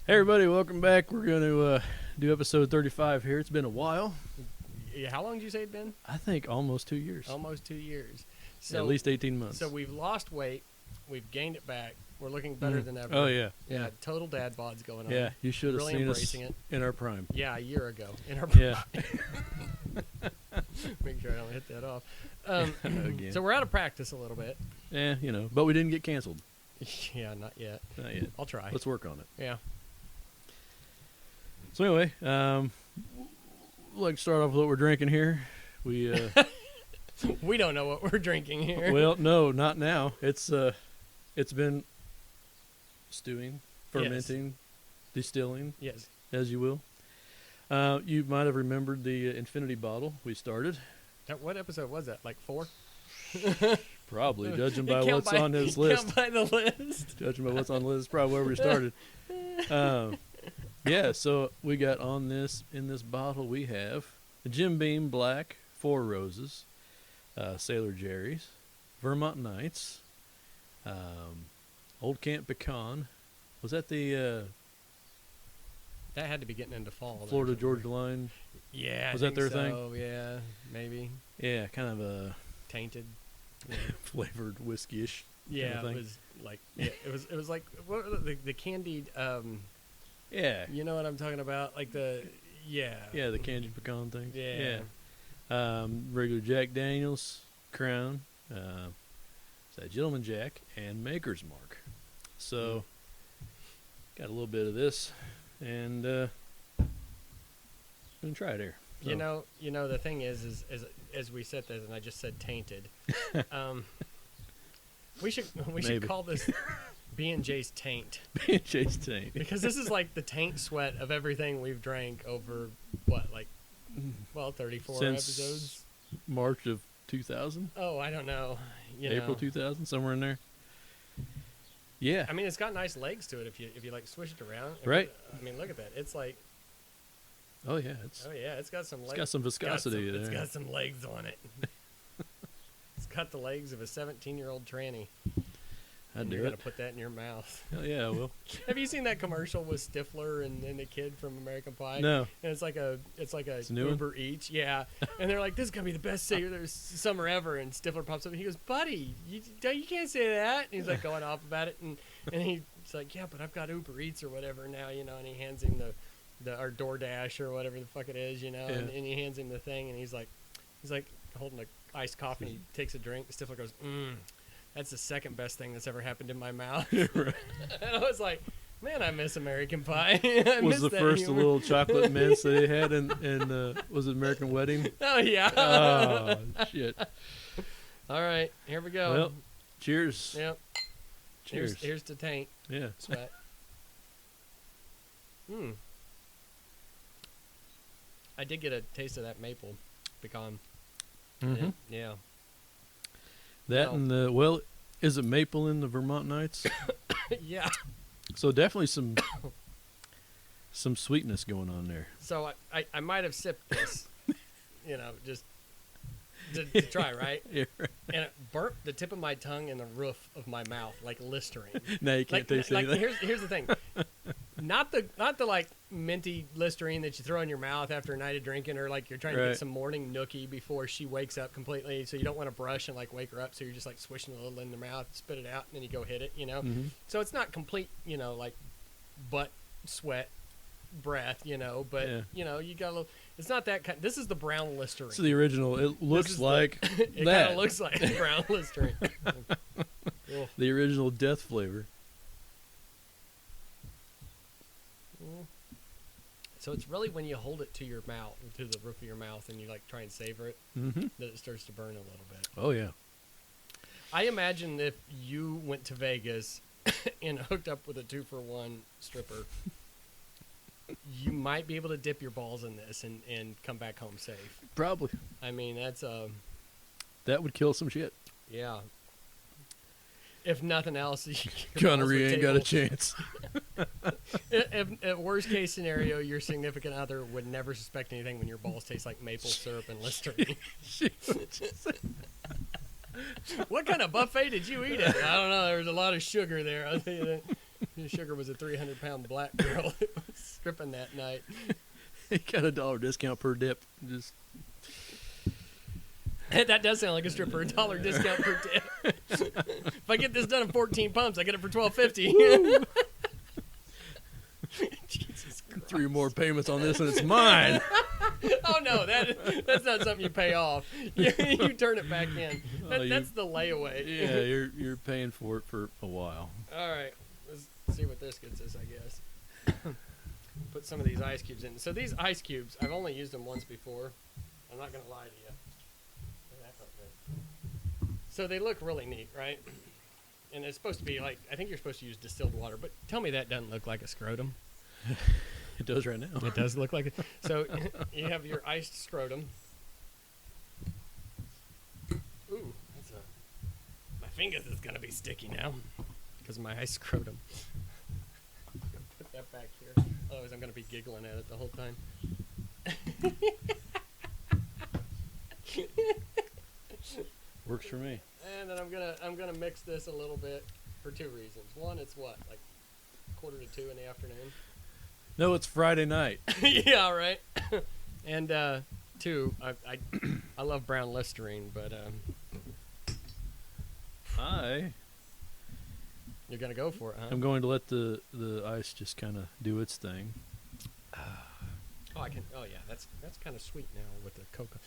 Hey everybody, welcome back. We're going to do episode 35 here. It's been a while. Yeah, how long did you say it'd been? I think almost 2 years. Almost 2 years. At least 18 months. So we've lost weight. We've gained it back. We're looking better than ever. Oh, yeah. Yeah, total dad bods going on. Yeah, you should have Really seen us embracing it. in our prime. Yeah, a year ago. In our Yeah. Make sure I don't hit that off. Again. So we're out of practice a little bit. Yeah, but we didn't get canceled. Yeah, not yet. Not yet. I'll try. Let's work on it. Yeah. So anyway, we'd like to start off with what we're drinking here. We We don't know what we're drinking here. well, no, not now. It's been stewing, fermenting, distilling, Yes. as you will. You might have remembered the infinity bottle we started. What episode was that? Like 4? Probably, judging by Count what's on his list. Count by the list. Judging by what's on the list, probably where we started. Yeah, so we got in this bottle, we have the Jim Beam Black, 4 Roses, Sailor Jerry's, Vermont Nights, Old Camp Pecan. Was that the That had to be getting into fall. Florida Georgia Line? Yeah. Was I that their think thing? so, yeah, maybe. Yeah, kind of a Tainted. Yeah. flavored whiskey-ish. Yeah, thing. it was like it was like what were the candied Yeah. you know what I'm talking about, like the Yeah, the candied pecan thing. Yeah. Regular Jack Daniels, Crown, that Gentleman Jack, and Maker's Mark. So, got a little bit of this, and gonna try it here. So. You know the thing is as we said this and I just said tainted. We should Maybe. call this B&J's taint, Chase Tank. because this is like the taint sweat of everything we've drank over 34 Since episodes. March of 2000, Oh, I don't know. April 2000, somewhere in there. Yeah. I mean, it's got nice legs to it if you like swish it around. Right. I mean, look at that. It's like, Oh yeah, it's got some legs. it's got some viscosity there. It's got some legs on it. It's got the legs of a 17-year-old tranny. I'd You're do gonna it. put that in your mouth. Hell yeah, I will. Have you seen that commercial with Stifler and the kid from American Pie? No. And it's like a a new one? Uber Eats, yeah. And they're like, "This is gonna be the best summer ever." And Stifler pops up and he goes, "Buddy, you can't say that." And he's like going off about it, and he's like, "Yeah, but I've got Uber Eats or whatever now, And he hands him our DoorDash or whatever the fuck it is, Yeah. and he hands him the thing, and he's like holding a iced coffee. And he takes a drink. Stifler goes, "That's the second best thing that's ever happened in my mouth." Right. And I was like, man, I miss American Pie. I Was miss the that first humor. little chocolate mints that he had in was it American Wedding? Oh, yeah. Oh shit! All right, here we go. Well, cheers. Yep. Cheers. Here's to taint Yeah. sweat. I did get a taste of that maple pecan. Mhm. Yeah. That Well- and is it maple in the Vermont Nights? Yeah. So definitely some sweetness going on there. So I might have sipped this, just to try, right? Yeah, right. And it burnt the tip of my tongue and the roof of my mouth, like Listerine. Now you can't taste anything. Here's the thing, not the like minty Listerine that you throw in your mouth after a night of drinking, or like you're trying to Right. get some morning nookie before she wakes up completely, so you don't want to brush and like wake her up, so you're just like swishing a little in the mouth, spit it out, and then you go hit it, Mhm. So it's not complete, like butt sweat breath, but Yeah. you got a little. It's not that kind. This is the brown Listerine. So the original, it looks like It kind that. of looks like brown Listerine. Ugh. The original death flavor. So it's really when you hold it to your mouth, to the roof of your mouth, and you like try and savor it, Mm-hmm. that it starts to burn a little bit. Oh yeah. I imagine if you went to Vegas and hooked up with a 2-for-1 stripper, you might be able to dip your balls in this and come back home safe. Probably. I mean, that's That would kill some shit. yeah. If nothing else, your Connery balls ain't would got a tingle. chance. If worst case scenario, your significant other would never suspect anything when your balls taste like maple syrup and Listerine. What kind of buffet did you eat at? I don't know. There was a lot of sugar there. I'll tell you that. Sugar was a 300-pound black girl that was stripping that night. He got a $1 discount per dip. Just That does sound like a stripper. $1 discount per dip. If I get this done in 14 pumps, I get it for $12.50. Jesus Christ. 3 more payments on this, and it's mine. Oh no, that's not something you pay off. You turn it back in. That's the layaway. Yeah, you're paying for it for a while. All right, let's see what this gets us, I guess. Put some of these ice cubes in. So these ice cubes, I've only used them once before. I'm not gonna lie to you. So they look really neat, right? And it's supposed to be like, I think you're supposed to use distilled water, but tell me that doesn't look like a scrotum. It does right now. It does look like it. So you have your iced scrotum. Ooh, my fingers is going to be sticky now because of my iced scrotum. I'm going to put that back here. Otherwise, I'm going to be giggling at it the whole time. Works for me. And then I'm gonna mix this a little bit for 2 reasons. One, it's what, like 1:45 in the afternoon. No, it's Friday night. Yeah, right. And 2, I love brown Listerine, but you're gonna go for it, huh? I'm going to let the ice just kind of do its thing. Oh, I can. Oh, yeah, that's kind of sweet now with the cocoa.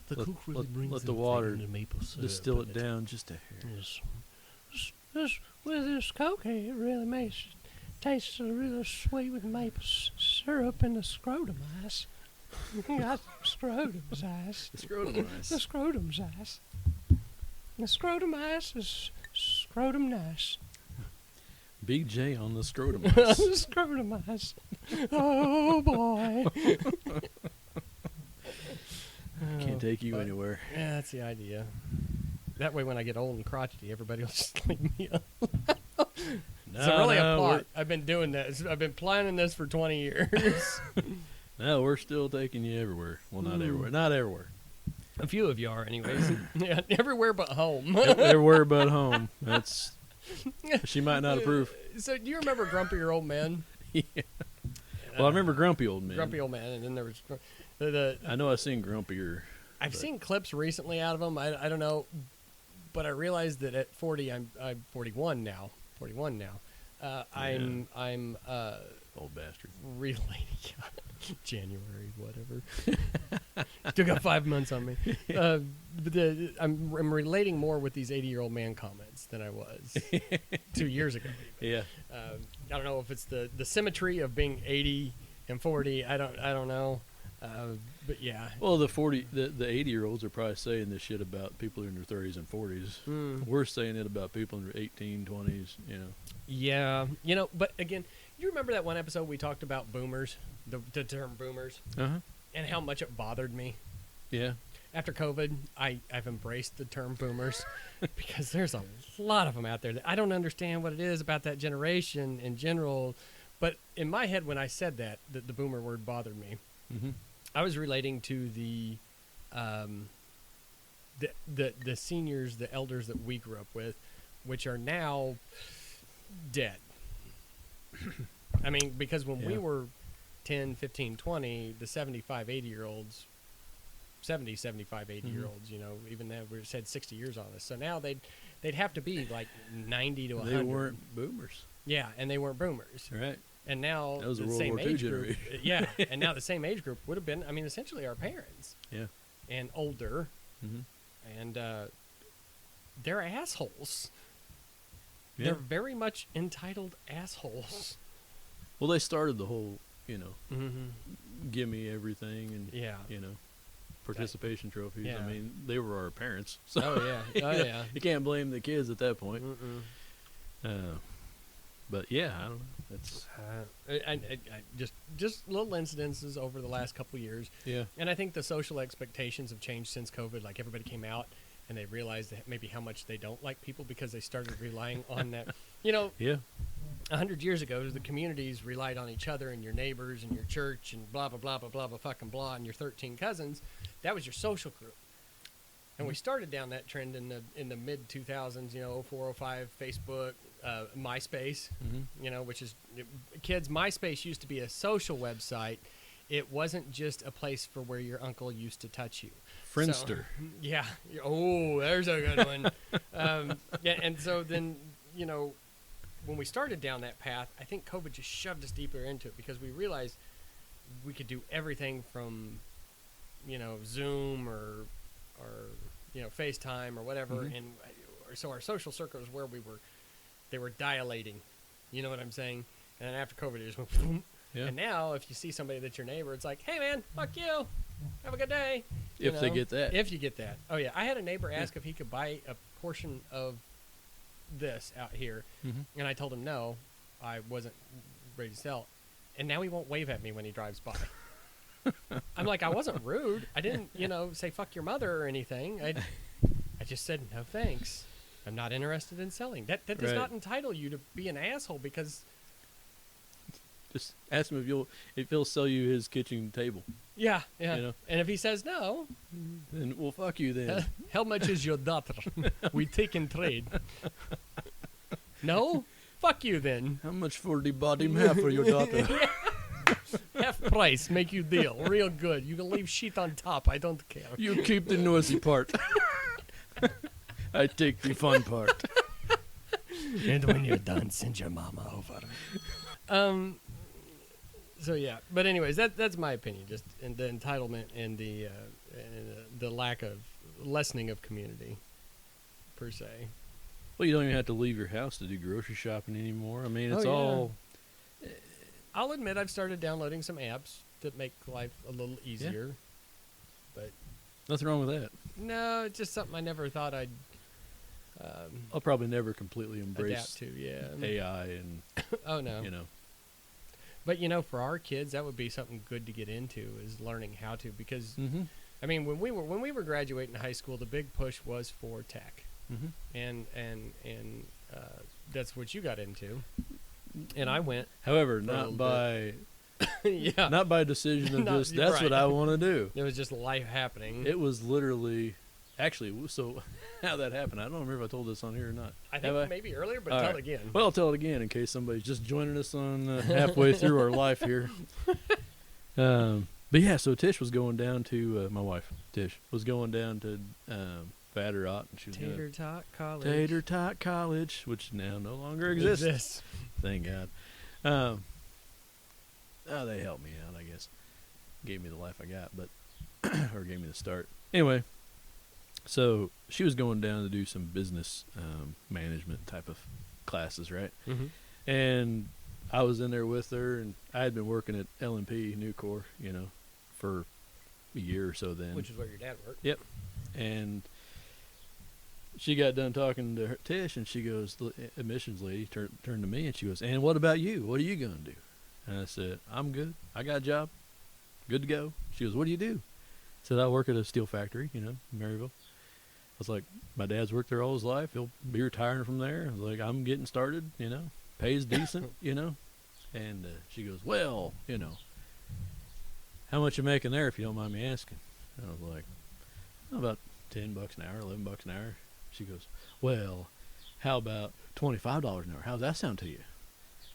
The Let- Coke really let- brings let in the water the maple syrup Distill in it down just a hair. Yes. With this Coke, it really makes tastes really sweet with maple syrup and the scrotum ice. Got scrotum's ice. The scrotum ice. The scrotum's ice. The scrotum ice is scrotum nice. B&J on the scrotum ice. Scrotum ice. Oh boy. Can't take you But- anywhere. Yeah, that's the idea. That way, when I get old and crotchety, everybody will just leave me up. It's really a plot. I've been doing this. I've been planning this for 20 years. No, we're still taking you everywhere. Well, not everywhere. Not everywhere. A few of you are, anyways. Yeah, everywhere but home. Everywhere but home. That's. She might not approve. So, do you remember Grumpy Your Old Man? Yeah. Well, I remember Grumpy Old Man. Grumpy Old Man, and then there was I know I've seen Grumpier. I've seen clips recently out of him. I don't know, but I realized that at 40, I'm 41 now. 41 now. I'm Old bastard. relating. January, whatever. Still got 5 months on me. But I'm relating more with these 80-year-old man comments than I was 2 years ago. Yeah. I don't know if it's the symmetry of being 80 and 40. I don't know. But yeah. Well, the 80-year-olds are probably saying this shit about people in their 30s and 40s. We're saying it about people in their 18, 20s, you know. Yeah. But again, you remember that one episode we talked about boomers, the term boomers, Uh-huh. and how much it bothered me? Yeah. After COVID, I've embraced the term boomers because there's a lot of them out there that I don't understand what it is about that generation in general. But in my head, when I said that the boomer word bothered me, Mm-hmm. I was relating to the seniors, the elders that we grew up with, which are now dead. I mean, because when we were 10, 15, 20, the 75, 80-year-olds, 70, 75, 80-year-olds, even then we said 60 years on us. So now they'd have to be like 90 to 100. They weren't boomers. Yeah, and they weren't boomers. Right. And now That was a the World same War II age group, generation. yeah, and now the same age group would have been, essentially our parents. Yeah. And older, Mm-hmm. and they're assholes. Yeah. They're very much entitled assholes. Well, they started the whole, Mm-hmm. give me everything and, Yeah. participation trophies. Yeah. I mean, they were our parents. So, Oh yeah. Oh yeah. You can't blame the kids at that point. Mm-mm. But yeah, I don't know. That's I just little incidences over the last couple of years. yeah. And I think the social expectations have changed since COVID. Like everybody came out and they realized that maybe how much they don't like people because they started relying on that. Yeah. 100 years ago, the communities relied on each other and your neighbors and your church and blah, blah, blah, blah, blah, blah, fucking blah, and your 13 cousins. That was your social group. And we started down that trend in the mid 2000s, 0405, Facebook, MySpace, which is kids. MySpace used to be a social website. It wasn't just a place for where your uncle used to touch you. Friendster. So, yeah. Oh, there's a good one. Yeah, and so then, when we started down that path, I think COVID just shoved us deeper into it because we realized we could do everything from, Zoom or FaceTime or whatever, and so our social circles where they were dilating. You know what I'm saying? And then after COVID, it just went. Boom. Yeah. And now, if you see somebody that's your neighbor, it's like, hey man, fuck you, have a good day. If they get that. If you get that. Oh yeah, I had a neighbor ask if he could buy a portion of this out here, and I told him no, I wasn't ready to sell, and now he won't wave at me when he drives by. I'm like, I wasn't rude. I didn't, say fuck your mother or anything. I just said no thanks. I'm not interested in selling. That does not entitle you to be an asshole because. Just ask him if he'll sell you his kitchen table. Yeah. And if he says no, then well, fuck you then. How much is your daughter? We take and trade. No, fuck you then. How much for the bottom half for your daughter? Half price, make you deal, real good. You can leave sheet on top. I don't care. You keep the noisy part. I take the fun part. And when you're done, send your mama over. So yeah, but anyways, that's my opinion. Just and the entitlement and the lack of lessening of community, per se. Well, you don't even have to leave your house to do grocery shopping anymore. I mean, it's all. I'll admit I've started downloading some apps that make life a little easier, but nothing wrong with that. No, it's just something I never thought I'd. I'll probably never completely embrace adapt to, AI and. Oh no. But for our kids, that would be something good to get into is learning how to because, I mean, when we were graduating high school, the big push was for tech, and that's what you got into, and I went. However, not by, not by decision of just that's what I want to do. It was just life happening. It was literally. Actually, so how that happened, I don't remember if I told this on here or not. I think maybe earlier, but tell it again. Well, I'll tell it again in case somebody's just joining us on halfway through our life here. But yeah, so Tish was going down to, my wife, Tish, was going down to Vatterott. And she was Tater Tot College. Tater Tot College, which now no longer exists. Thank God. They helped me out, I guess. Gave me the life I got, but or gave me the start. Anyway. So she was going down to do some business management type of classes, right? And I was in there with her, and I had been working at L&P Nucor, for a year or so then. Which is where your dad worked. Yep. And she got done talking to Tish, and she goes, the admissions lady turned to me, and she goes, and what about you? What are you going to do? And I said, I'm good. I got a job. Good to go. She goes, what do you do? I said, I work at a steel factory, in Maryville. I was like, my dad's worked there all his life. He'll be retiring from there. I was like, I'm getting started, pays decent, And she goes, well, how much you making there if you don't mind me asking? And I was like, about $10 an hour, $11 an hour. She goes, well, how about $25 an hour? How's that sound to you?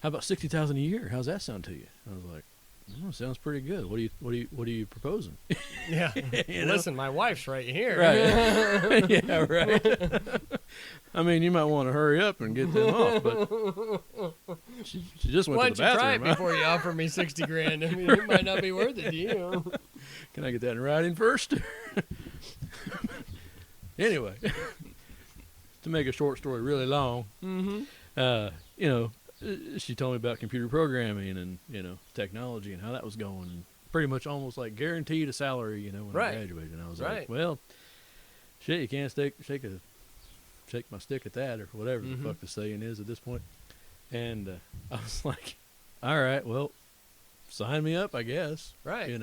How about $60,000 a year? How's that sound to you? I was like, oh, sounds pretty good. What are you proposing? Yeah. Listen, my wife's right here. Right. Yeah, right. I mean, you might want to hurry up and get them off, but she just went to the bathroom. Why don't you try it before you offer me $60,000? I mean, it might not be worth it to you. Can I get that in writing first? Anyway, to make a short story really long, she told me about computer programming and, technology and how that was going. And pretty much almost like guaranteed a salary, when I graduated. And I was like, well, shit, you can't shake my stick at that or whatever the fuck the saying is at this point. And I was like, all right, well, sign me up, I guess. Right.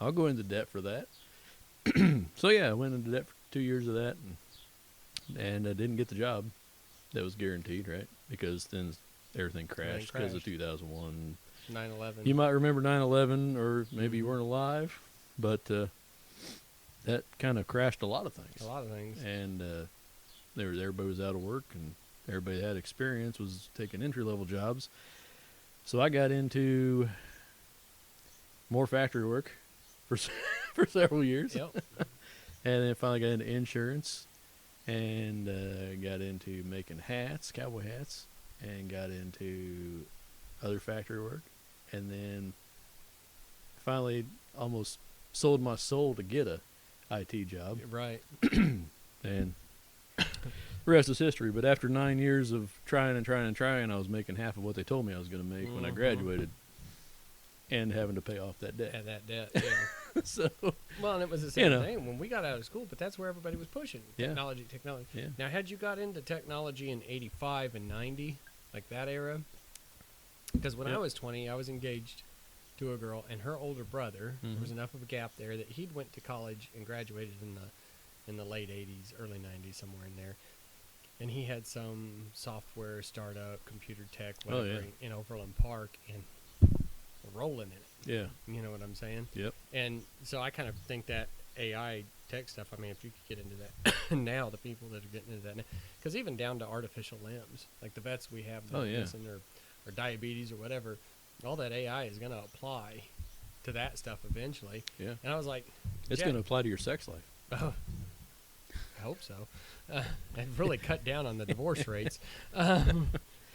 I'll go into debt for that. So, yeah, I went into debt for 2 years of that and I didn't get the job that was guaranteed, right? Because then everything crashed because of 2001. 9/11. You might remember 9/11, or maybe you weren't alive, but that kind of crashed a lot of things. A lot of things. And everybody was out of work, and everybody that had experience was taking entry-level jobs. So I got into more factory work for for several years. Yep. And then finally got into insurance, and got into making hats, cowboy hats, and got into other factory work. And then finally almost sold my soul to get a IT job. Right. And the rest is history. But after 9 years of trying, I was making half of what they told me I was going to make when I graduated, and having to pay off that debt. Had that debt, yeah. So, well, and it was the same thing when we got out of school, but that's where everybody was pushing. Yeah. Technology. Yeah. Now, had you got into technology in 85 and 90, like that era? Because when I was 20, I was engaged to a girl, and her older brother, there was enough of a gap there that he'd went to college and graduated in the late 80s, early 90s, somewhere in there. And he had some software startup, computer tech, whatever, in Overland Park, and rolling in it. Yeah. You know what I'm saying? Yep. And so I kind of think that AI tech stuff, I mean, if you could get into that now, the people that are getting into that now, because even down to artificial limbs, like the vets we have, or diabetes or whatever, all that AI is going to apply to that stuff eventually. Yeah. And I was like, It's going to apply to your sex life. Oh, I hope so. I've really cut down on the divorce rates.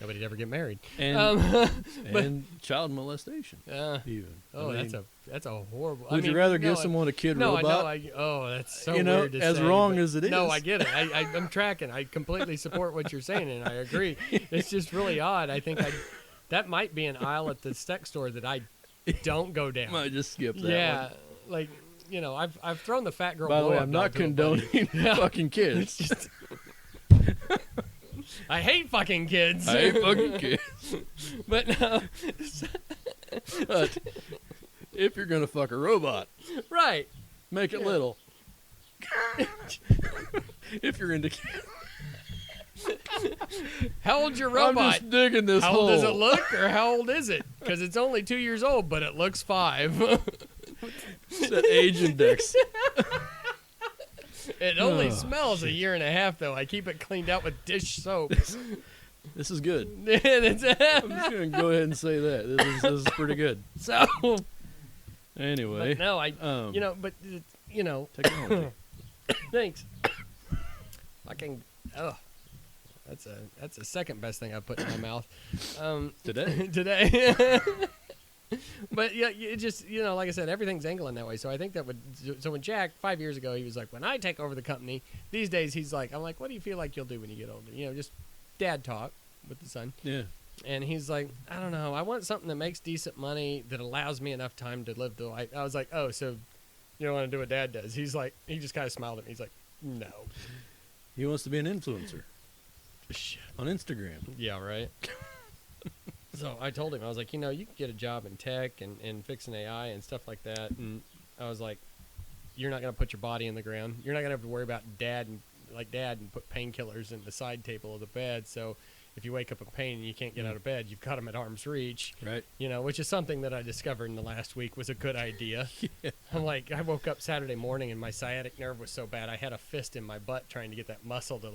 Nobody'd ever get married. And child molestation, even. Oh, I mean, that's a horrible. Would you rather give someone a kid robot? No, I know. That's so weird to as say, wrong as it is. No, I get it. I'm tracking. I completely support what you're saying, and I agree. It's just really odd. I think that might be an aisle at the sex store that I don't go down. Might just skip that. Yeah, one. like I've thrown the fat girl. By the way, I'm not condoning fucking kids. Just, I hate fucking kids. I hate fucking kids. But But if you're gonna fuck a robot, right, make it little. If you're into kids. How old's your robot? I'm just digging this How hole. old does it look, or how old is it? Because it's only 2 years old, but it looks 5. It's that age index. It only smells a year and a half, though. I keep it cleaned out with dish soap. This is good. I'm I'm just gonna go ahead and say that this is pretty good. So Anyway, but no, technology. Thanks. Fucking that's the second best thing I've put in my mouth today. But yeah, it just, like I said, everything's angling that way. So I think so when Jack 5 years ago, he was like, when I take over the company, these days he's like, I'm like, what do you feel like you'll do when you get older? Just dad talk with the son. Yeah. And he's like, I don't know. I want something that makes decent money that allows me enough time to live the life. I was like, oh, so you don't want to do what dad does? He's like, he just kind of smiled at me. He's like, no. He wants to be an influencer on Instagram. Yeah, right. So I told him, I was like, you can get a job in tech and fixing AI and stuff like that. And I was like, you're not going to put your body in the ground. You're not going to have to worry about dad and put painkillers in the side table of the bed. So if you wake up in pain and you can't get out of bed, you've got them at arm's reach. Right. Which is something that I discovered in the last week was a good idea. Yeah. I'm like, I woke up Saturday morning and my sciatic nerve was so bad. I had a fist in my butt trying to get that muscle to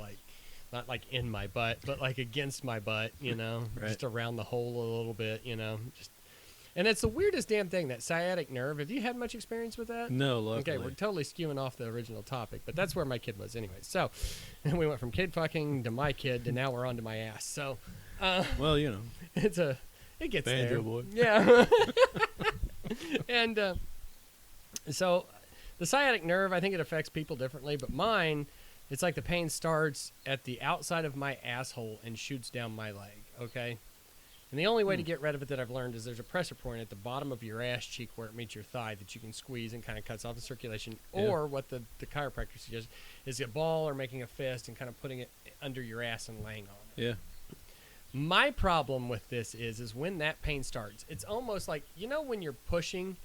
not like in my butt, but like against my butt, Right. just around the hole a little bit, and it's the weirdest damn thing, that sciatic nerve. Have you had much experience with that? No, luckily. Okay, we're totally skewing off the original topic, but that's where my kid was anyway. So we went from kid fucking to my kid to now we're on to my ass. So, well, it gets banjo there. boy. Yeah. And so the sciatic nerve, I think it affects people differently, but mine, it's like the pain starts at the outside of my asshole and shoots down my leg, okay? And the only way to get rid of it that I've learned is there's a pressure point at the bottom of your ass cheek where it meets your thigh that you can squeeze and kind of cuts off the circulation. Yeah. Or what the chiropractor suggests is a ball or making a fist and kind of putting it under your ass and laying on it. Yeah. My problem with this is when that pain starts, it's almost like, when you're pushing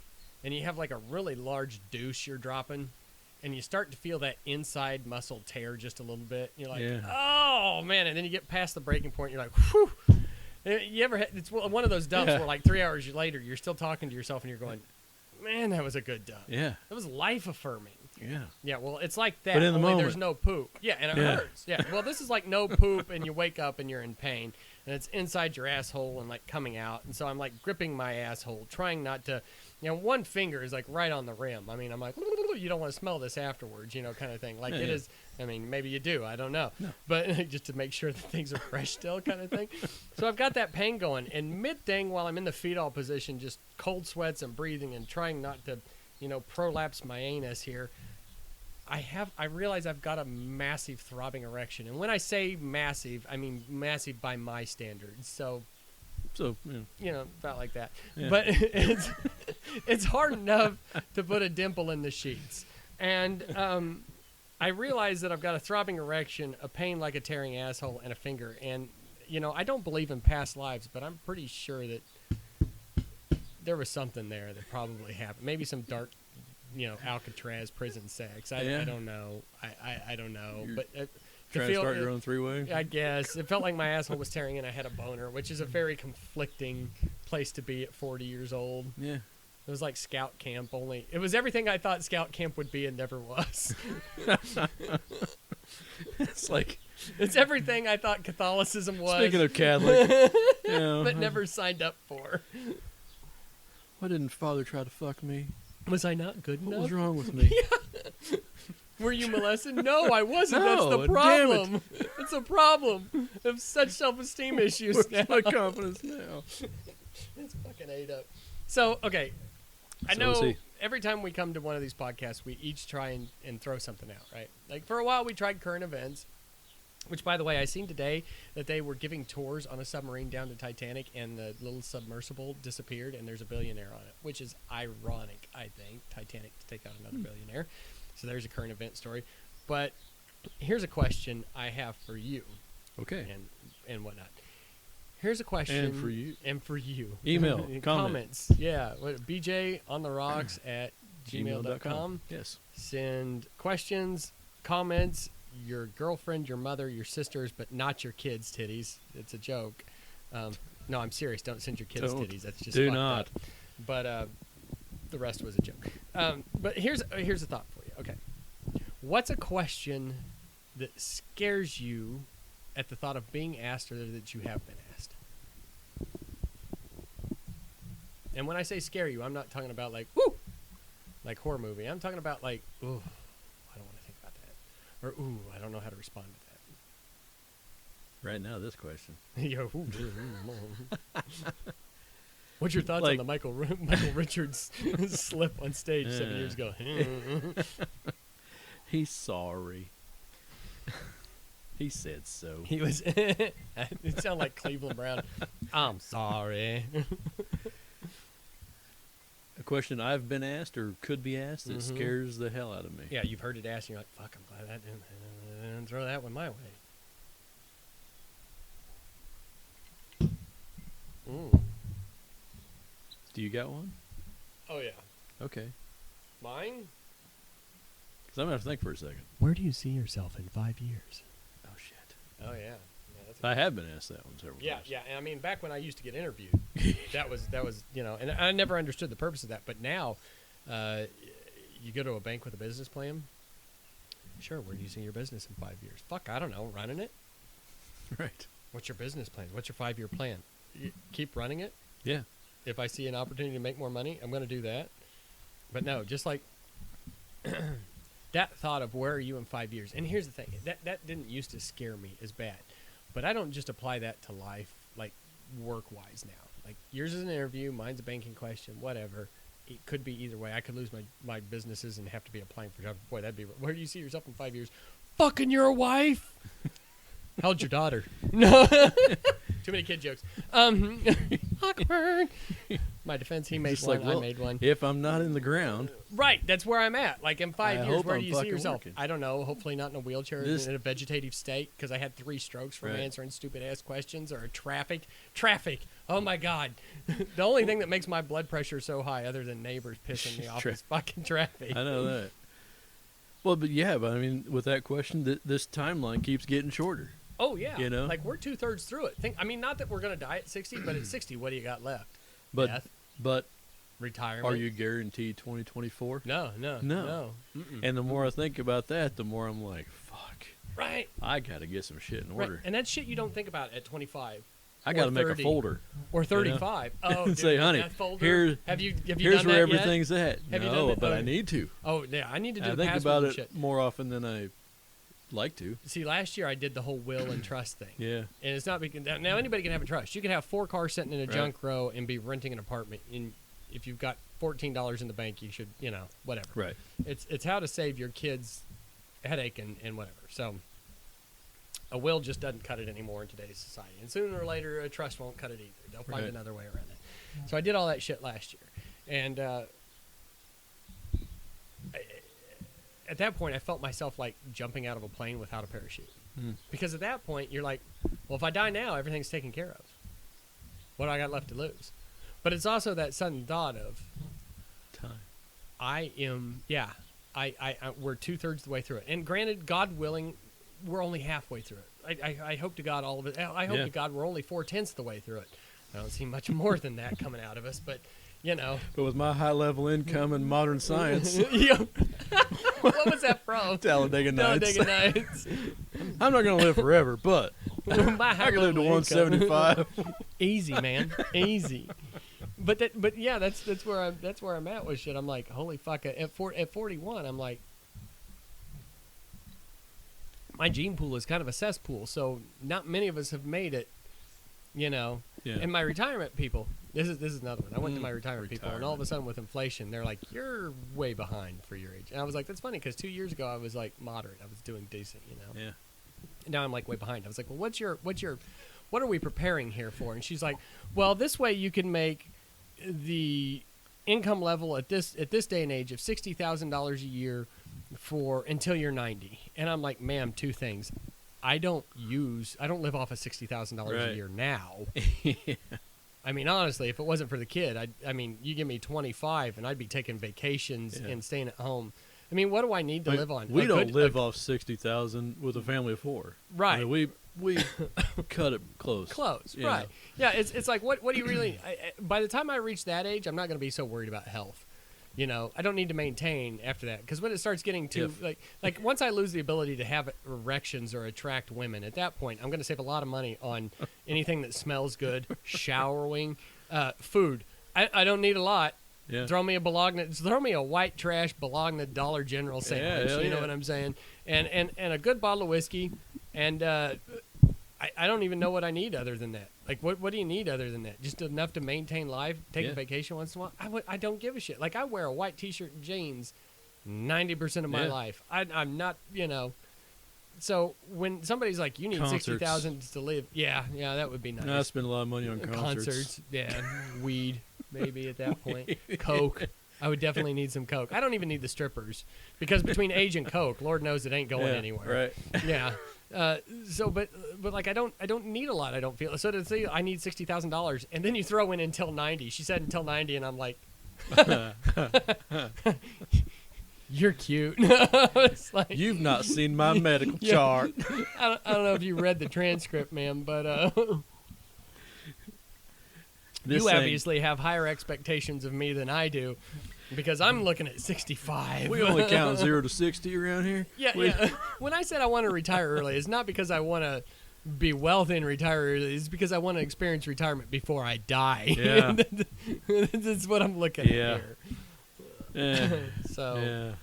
and you have like a really large douche you're dropping, and you start to feel that inside muscle tear just a little bit. You're like, oh, man. And then you get past the breaking point. You're like, whew. You ever it's one of those dumps where like 3 hours later, you're still talking to yourself and you're going, man, that was a good dump. Yeah. It was life affirming. Yeah. Yeah, well, it's like that. But in the only moment. there's no poop. Yeah, and it Yeah. hurts. Yeah, well, this is like no poop, and you wake up and you're in pain, and it's inside your asshole and like coming out. And so I'm like gripping my asshole, trying not to. One finger is like right on the rim. I mean, I'm like, you don't want to smell this afterwards, kind of thing. Like Yeah, it yeah. is. I mean, maybe you do. I don't know. No. But just to make sure that things are fresh still, kind of thing. So I've got that pain going, and mid thing while I'm in the fetal position, just cold sweats and breathing and trying not to, prolapse my anus here. I realize I've got a massive throbbing erection. And when I say massive, I mean massive by my standards. So, about like that. Yeah. But it's hard enough to put a dimple in the sheets. And I realize that I've got a throbbing erection, a pain like a tearing asshole, and a finger. And, I don't believe in past lives, but I'm pretty sure that there was something there that probably happened. Maybe some dark Alcatraz prison sex. I don't know. I don't know. You're but trying to start your own three-way? I guess. It felt like my asshole was tearing and I had a boner, which is a very conflicting place to be at 40 years old. Yeah. It was like scout camp, only it was everything I thought scout camp would be and never was. It's everything I thought Catholicism was. Speaking of Catholic, but never signed up for. Why didn't Father try to fuck me? Was I not good What enough? was wrong with me? Were you molested? No, I wasn't. No, That's the damn problem. It's a problem. I have such self-esteem issues now. Where's my confidence now? It's fucking ate up. So, okay. I So know is he. every time we come to one of these podcasts, we each try and throw something out, right? Like, for a while, we tried current events, which, by the way, I seen today that they were giving tours on a submarine down to Titanic, and the little submersible disappeared, and there's a billionaire on it, which is ironic, I think, Titanic to take out another billionaire. So there's a current event story. But here's a question I have for you. Okay. And whatnot. Here's a question. And for you. And for you. Email, Comments. Yeah. BJ on the rocks at gmail.com. Yes. Send questions, comments, your girlfriend, your mother, your sisters, but not your kids' titties. It's a joke. No, I'm serious. Don't send your kids' Don't. titties. That's just Do fucked not. up. But the rest was a joke. But here's a thought for you. Okay. What's a question that scares you at the thought of being asked or that you have been asked? And when I say scare you, I'm not talking about like, woo, like horror movie. I'm talking about like, ooh, I don't want to think about that. Or, ooh, I don't know how to respond to that. Right now, this question. Yo, what's your thoughts on the Michael Richards slip on stage 7 years ago? He's sorry. He said so. He was. It sounded like Cleveland Brown. I'm sorry. A question I've been asked or could be asked that scares the hell out of me. Yeah, you've heard it asked, and you're like, fuck, I'm glad that didn't throw that one my way. Mm. Do you got one? Oh, yeah. Okay. Mine? Because I'm going to have to think for a second. Where do you see yourself in 5 years? Oh, shit. Oh, yeah. That's I have been asked that one several yeah, times. yeah. And I mean, back when I used to get interviewed, that was, and I never understood the purpose of that. But now, you go to a bank with a business plan. Sure, where do you see your business in 5 years? Fuck, I don't know. Running it? Right. What's your business plan? What's your 5-year plan? You keep running it? Yeah. If I see an opportunity to make more money, I'm going to do that. But no, just like that thought of where are you in 5 years? And here's the thing. That didn't used to scare me as bad. But I don't just apply that to life, like work-wise now. Like yours is an interview, mine's a banking question, whatever. It could be either way. I could lose my businesses and have to be applying for jobs. Boy, that'd be... Where do you see yourself in 5 years? Fucking your wife! How old's your daughter? No. Too many kid jokes. Awkward. My defense, he made Just one, like, well, I made one. If I'm not in the ground, Right, that's where I'm at. Like in 5 I years, hope where I'm do you see fucking yourself? working. I don't know. Hopefully not in a wheelchair, This- in a vegetative state, because I had 3 strokes from Right. answering stupid-ass questions, or traffic. Oh, my God. The only thing that makes my blood pressure so high, other than neighbors pissing me off, is fucking traffic. I know that. Well, but I mean, with that question, this timeline keeps getting shorter. Oh, yeah. You know? Like, we're 2/3 through it. I mean, not that we're going to die at 60, but at 60, what do you got left? But Death. but retirement. Are you guaranteed 2024? No. Mm-mm. And the more I think about that, the more I'm like, fuck. Right. I got to get some shit in Right. order. And that's shit you don't think about at 25. I got to make a 30. folder. Or 35. Oh, And say, honey, that folder? here- have you Here's done where that yet? everything's at. Have you No, done that? but Oh, I need to. Oh, yeah. I need to do I the think password about and it shit. more often than I like to. See, last year I did the whole will and trust thing. Yeah. And it's not because now anybody can have a trust. You can have 4 cars sitting in a Right. junk row and be renting an apartment. And if you've got $14 in the bank, you should, whatever. Right. It's how to save your kids headache and whatever. So a will just doesn't cut it anymore in today's society. And sooner or later, a trust won't cut it either. They'll find Right. another way around it. So I did all that shit last year. And at that point, I felt myself like jumping out of a plane without a parachute. Mm. Because at that point, you're like, well, if I die now, everything's taken care of. What do I got left to lose? But it's also that sudden thought of, Time. we're 2/3 the way through it. And granted, God willing, we're only halfway through it. I hope to God all of it. I hope Yeah. to God we're only 4/10 the way through it. I don't see much more than that coming out of us, but But with my high level income in modern science, What was that from? Talladega Nights. Talladega Nights. I'm not going to live forever, but My I can live to high-level income. 175. Easy, man, easy. But yeah, that's where I'm at with shit. I'm like, holy fuck! At 41, I'm like, my gene pool is kind of a cesspool. So not many of us have made it, Yeah. And my retirement people, this is another one. I went to my retirement people, and all of a sudden with inflation, they're like, you're way behind for your age. And I was like, that's funny because 2 years ago I was like moderate. I was doing decent, Yeah. And now I'm like way behind. I was like, well, what are we preparing here for? And she's like, well, this way you can make the income level at this day and age of $60,000 a year for until you're 90. And I'm like, ma'am, 2 things. I don't live off of $60,000 Right. a year now. I mean, honestly, if it wasn't for the kid, I mean, you give me 25 and I'd be taking vacations and staying at home. I mean, what do I need to live on? We don't live off 60,000 with a family of 4. Right. I mean, we cut it close. Close, you right? know. Yeah, it's like what do you really? By the time I reach that age, I'm not going to be so worried about health. I don't need to maintain after that because when it starts getting too like once I lose the ability to have erections or attract women, at that point I'm going to save a lot of money on anything that smells good, showering, food. I don't need a lot. Yeah. Throw me a white trash Bologna Dollar General sandwich. hell You know yeah. what I'm saying? And a good bottle of whiskey. And I don't even know what I need other than that. Like, what do you need other than that? Just enough to maintain life, take a vacation once in a while? I don't give a shit. Like, I wear a white T-shirt and jeans 90% of my life. I'm not, So when somebody's like, you need Concerts. 60,000 to live. Yeah, that would be nice. No, I spend a lot of money on concerts. Yeah, weed, maybe at that point. Coke. I would definitely need some Coke. I don't even need the strippers because between age and Coke, Lord knows it ain't going anywhere. Right. Yeah. But like I don't need a lot. I don't feel so to say I need $60,000, and then you throw in until 90. She said until 90, and I'm like, you're cute. It's like, You've not seen my medical chart. I don't know if you read the transcript, ma'am, but This you thing- obviously have higher expectations of me than I do, because I'm looking at 65. We only count 0 to 60 around here. Yeah. When I said I want to retire early, it's not because I want to be wealthy and retire early. It's because I want to experience retirement before I die. Yeah. That's what I'm looking at here. So,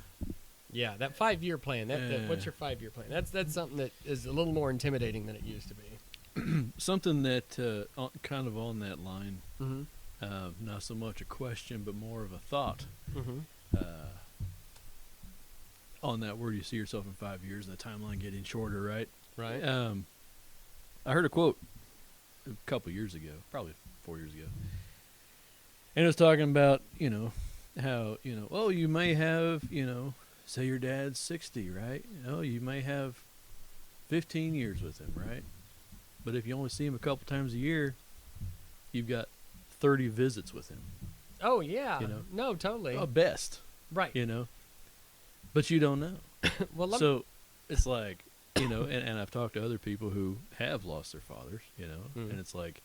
Yeah. that 5-year plan. What's your 5-year plan? That's something that is a little more intimidating than it used to be. Something that kind of on that line, Mm-hmm. not so much a question, but more of a thought. Mm-hmm. On that, where do you see yourself in 5 years and the timeline getting shorter, right? Right. I heard a quote a couple years ago, probably 4 years ago, and it was talking about, how, oh, you may have, say your dad's 60, right? Oh, you may have 15 years with him, right? But if you only see him a couple times a year, you've got 30 visits with him. Oh, yeah. You know? No, totally. Best, Right. But you don't know. Well, So it's like, and I've talked to other people who have lost their fathers, and it's like,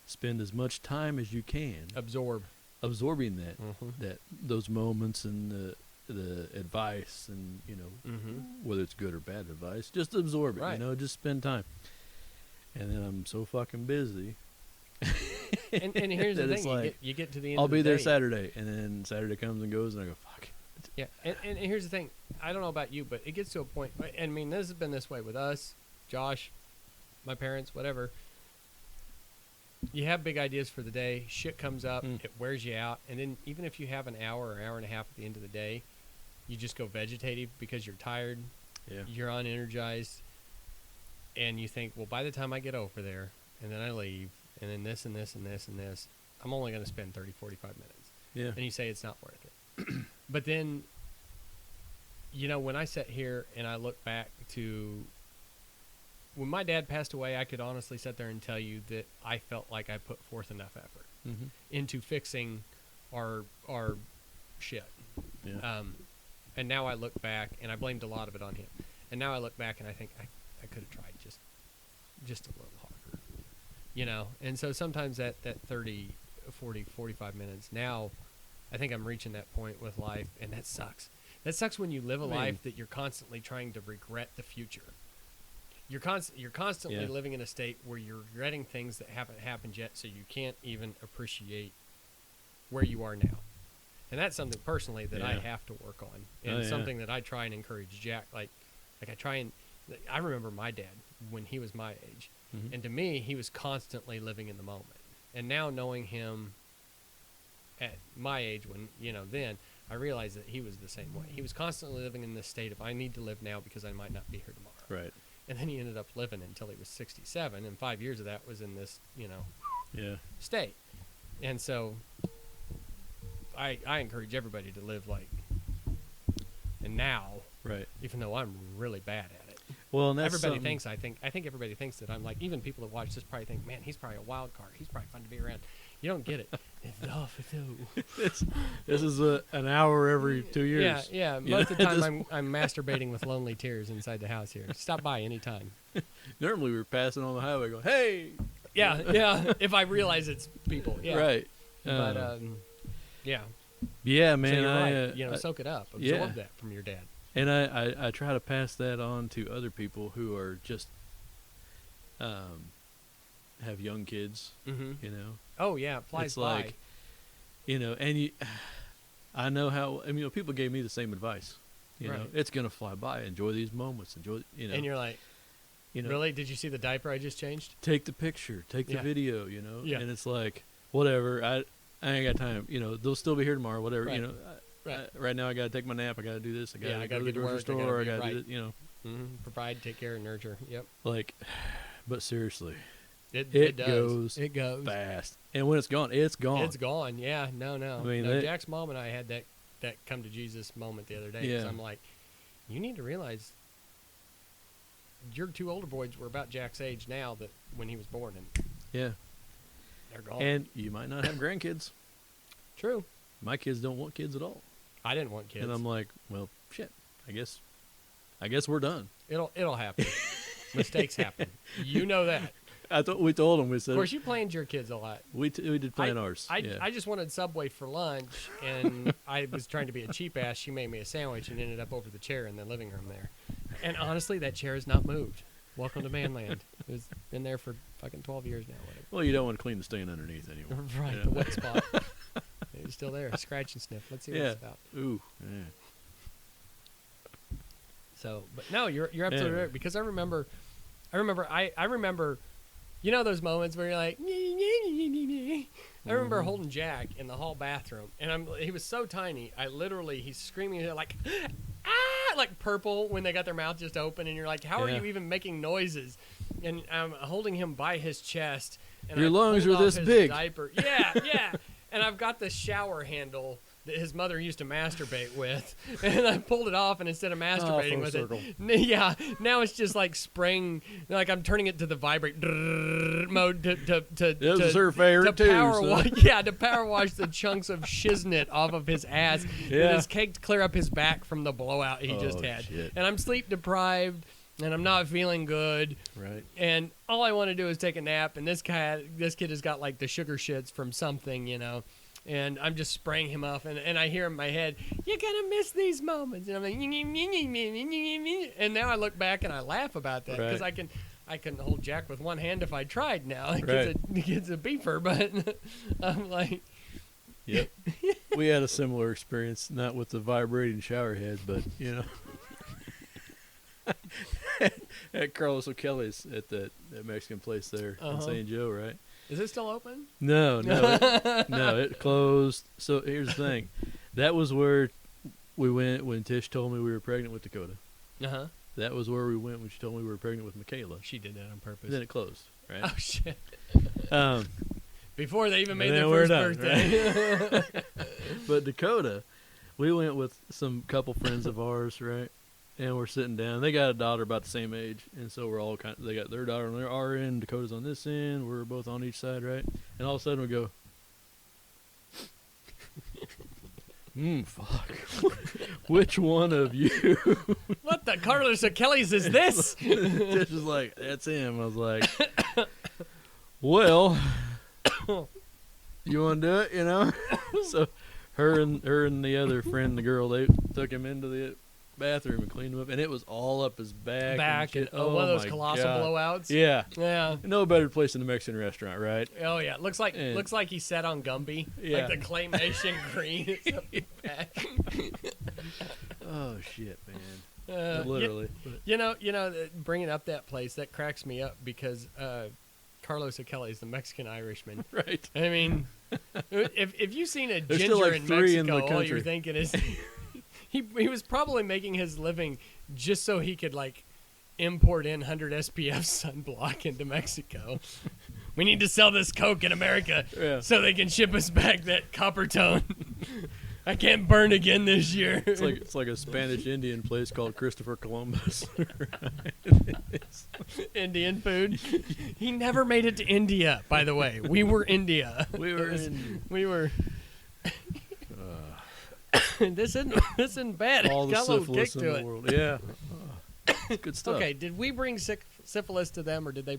spend as much time as you can absorb. absorbing that Mm-hmm. those moments and the advice and Mm-hmm. whether it's good or bad advice, just absorb it. Right. Just spend time. And then I'm so fucking busy. And here's the that it's thing: like, you get to the end. I'll of the be there day. Saturday, and then Saturday comes and goes, and I go, fuck. Yeah, and here's the thing. I don't know about you, but it gets to a point. And I mean, this has been this way with us, Josh, my parents, whatever. You have big ideas for the day. Shit comes up. It wears you out. And then even if you have an hour or hour and a half at the end of the day, you just go vegetative because you're tired. Yeah. You're unenergized. And you think, well, by the time I get over there and then I leave and then this and this and this and this, I'm only going to spend 30, 45 minutes. Yeah. And you say it's not worth it. But then, when I sit here and I look back to when my dad passed away, I could honestly sit there and tell you that I felt like I put forth enough effort into fixing our shit. Yeah. And now I look back, and I blamed a lot of it on him. And now I look back and I think I could have tried just a little harder. And so sometimes that 30, 40, 45 minutes, now I think I'm reaching that point with life, and that sucks. That sucks when you live a life that you're constantly trying to regret the future. You're constantly living in a state where you're regretting things that haven't happened yet, so you can't even appreciate where you are now. And that's something personally that I have to work on, and something that I try and encourage Jack. Like I remember my dad when he was my age, and to me, he was constantly living in the moment. And now knowing him at my age, when then I realized that he was the same way. He was constantly living in this state of I need to live now because I might not be here tomorrow. Right. And then he ended up living until he was 67, and 5 years of that was in this, state. And so I encourage everybody to live like, and now, right. even though I'm really bad at it. Well, and that's everybody thinks I think everybody thinks that I'm like, even people that watch this probably think, man, he's probably a wild card. He's probably fun to be around. You don't get it. This is an hour every 2 years. Yeah. Most of the time, I'm masturbating with lonely tears inside the house here. Stop by anytime. Normally, we were passing on the highway, going, "Hey." Yeah. If I realize it's people, yeah. Right. But yeah. Yeah, man. So you're right. Soak it up. Absorb that from your dad. And I try to pass that on to other people who are just have young kids. Oh yeah, it flies it's by. Like, and I know how. People gave me the same advice. It's gonna fly by. Enjoy these moments. Enjoy. And you're like, really? Did you see the diaper I just changed? Take the picture. Take the video. Yeah. And it's like, whatever. I ain't got time. They'll still be here tomorrow. Whatever. Right. Right now I gotta take my nap. I gotta do this. I gotta go to the get to grocery work, store. I gotta do it. Provide, take care, and nurture. Yep. But seriously. It goes fast, and when it's gone, it's gone. It's gone. Yeah, no. I mean, Jack's mom and I had that come to Jesus moment the other day. Because I'm like, you need to realize your two older boys were about Jack's age now that when he was born, and they're gone. And you might not have grandkids. True. My kids don't want kids at all. I didn't want kids, and I'm like, well, shit. I guess we're done. It'll happen. Mistakes happen. You know that. We told them. We said. Of course, you planned your kids a lot. We did plan ours. I just wanted Subway for lunch, and I was trying to be a cheap ass. She made me a sandwich and ended up over the chair in the living room there. And honestly, that chair has not moved. Welcome to Manland. It's been there for fucking 12 years now. Whatever. Well, you don't want to clean the stain underneath anymore. Right, the wet spot. It's still there. Scratch and sniff. Let's see what it's about. Ooh. Yeah. So, but no, you're absolutely right, because I remember, those moments where you're like, I remember holding Jack in the hall bathroom, and he was so tiny, he's screaming like, ah, like purple when they got their mouth just open, and you're like, how are you even making noises? And I'm holding him by his chest, and your lungs are this big. Diaper. Yeah. And I've got the shower handle that his mother used to masturbate with, and I pulled it off, and instead of masturbating with it, now it's just like spraying, like I'm turning it to the vibrate mode It was her favorite too. To power wash the chunks of shiznit off of his ass that is caked clear up his back from the blowout he just had. Shit. And I'm sleep deprived, and I'm not feeling good. Right. And all I want to do is take a nap, and this kid has got like the sugar shits from something, And I'm just spraying him off, and I hear in my head, "You're gonna miss these moments." And I'm like, and now I look back and I laugh about that because I can hold Jack with one hand if I tried now. It's a beeper, but I'm like, yep. We had a similar experience, not with the vibrating shower head, but at Carlos O'Kelly's at that Mexican place there in St. Joe, right? Is it still open? No, it closed. So here's the thing, that was where we went when Tish told me we were pregnant with Dakota. That was where we went when she told me we were pregnant with Michaela. She did that on purpose. Then it closed, right? Oh shit! Before they even made their first birthday. Right? But Dakota, we went with some couple friends of ours, right? And we're sitting down. They got a daughter about the same age, and so we're all they got their daughter on our end, Dakota's on this end. We're both on each side, right? And all of a sudden we go, fuck. Which one of you? What the Carlos O'Kelly's is this? Tish was like, that's him. I was like, well, you want to do it, So her and the other friend, the girl, they took him into the bathroom and cleaned him up, and it was all up his back and oh one of those my colossal God. blowouts. Yeah. No better place than a Mexican restaurant, right? Oh yeah, looks like he sat on Gumby, like the claymation green. Back. Oh shit, man! Literally. Bringing up that place, that cracks me up because Carlos O'Kelly is the Mexican Irishman, right? I mean, if you've seen a There's ginger still like in 3 Mexico, in the all country. you're thinking is. He was probably making his living just so he could import in 100 SPF sunblock into Mexico. We need to sell this Coke in America so they can ship us back that copper tone. I can't burn again this year. It's like a Spanish Indian place called Christopher Columbus. Indian food. He never made it to India, by the way. We were India. We were. This isn't bad. All the got a little kick syphilis in to the it. world. Yeah. Good stuff. Okay, did we bring syphilis to them, or did they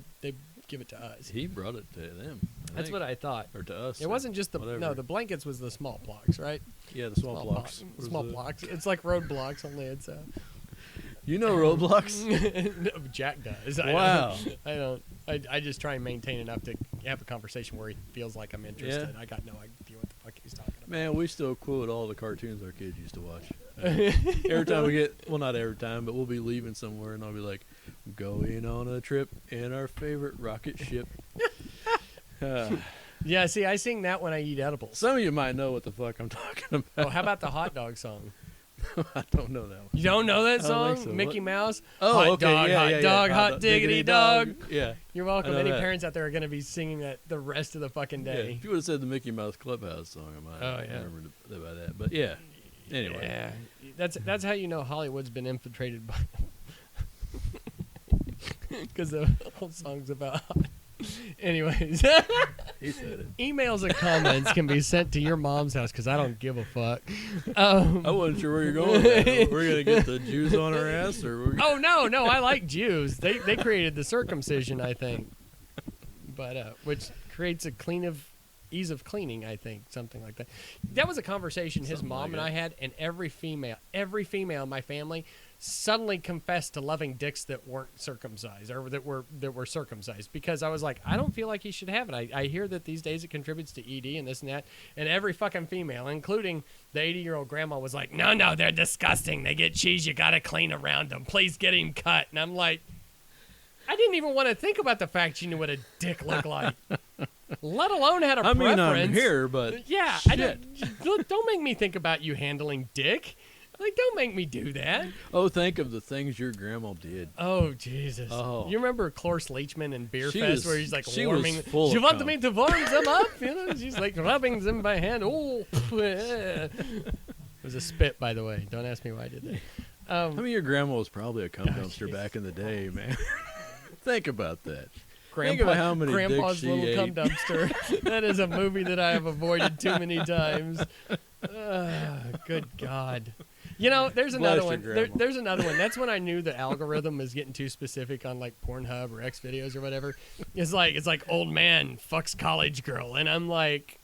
give it to us? He brought it to them. That's what I thought. Or to us. It wasn't just the the blankets was the smallpox, right? Yeah, the smallpox. Smallpox. It's like roadblocks, only it's You know Roblox? No, Jack does. Wow. I don't. I just try and maintain enough to have a conversation where he feels like I'm interested. Yeah. I got no idea what the fuck he's talking about. Man, we still quote all the cartoons our kids used to watch. Every time we get, well, not every time, but we'll be leaving somewhere, and I'll be like, going on a trip in our favorite rocket ship. Yeah, see, I sing that when I eat edibles. Some of you might know what the fuck I'm talking about. Oh, how about the hot dog song? I don't know that one. You don't know that I don't song? think so. Mickey Mouse? Oh, hot okay. Dog, Yeah, hot yeah, dog, yeah. hot diggity dog. Yeah. You're welcome. I know Any that. parents out there are going to be singing that the rest of the fucking Yeah. day. If you would have said the Mickey Mouse Clubhouse song, I might have remembered about that. But yeah. Anyway. Yeah. That's how you know Hollywood's been infiltrated by because the whole song's about Anyways. He said it. Emails and comments can be sent to your mom's house because I don't give a fuck. I wasn't sure where you're going with that. We're going to get the Jews on our ass? Or Oh, no. I like Jews. They created the circumcision, I think. But which creates ease of cleaning, I think, something like that. That was a conversation his mom and I had, and every female in my family suddenly confessed to loving dicks that weren't circumcised or that were circumcised, because I was like, I don't feel like he should have it. I hear that these days it contributes to ED and this and that, and every fucking female, including the 80-year-old grandma, was like, no, they're disgusting. They get cheese. You got to clean around them. Please get him cut. And I'm like, I didn't even want to think about the fact she knew what a dick looked like, let alone had a preference. I mean, I'm here, but yeah, shit. Don't make me think about you handling dick. Like, don't make me do that. Oh, think of the things your grandma did. Oh, Jesus. Oh. You remember Cloris Leachman in Beer She Fest was- where he's like she warming. was full You of want cum. me to warm them up? You know, she's like rubbing them by hand. Oh, it was a spit, by the way. Don't ask me why I did that. I mean, your grandma was probably a cum Oh, dumpster jeez. back in the day, man. Think about that. Grandpa, about how many Grandpa's dicks she Little Cum ate. Dumpster. That is a movie that I have avoided too many times. Good God. You know, there's another Bless one. your grandma. There's another one. That's when I knew the algorithm was getting too specific on like Pornhub or X videos or whatever. It's like old man fucks college girl, and I'm like,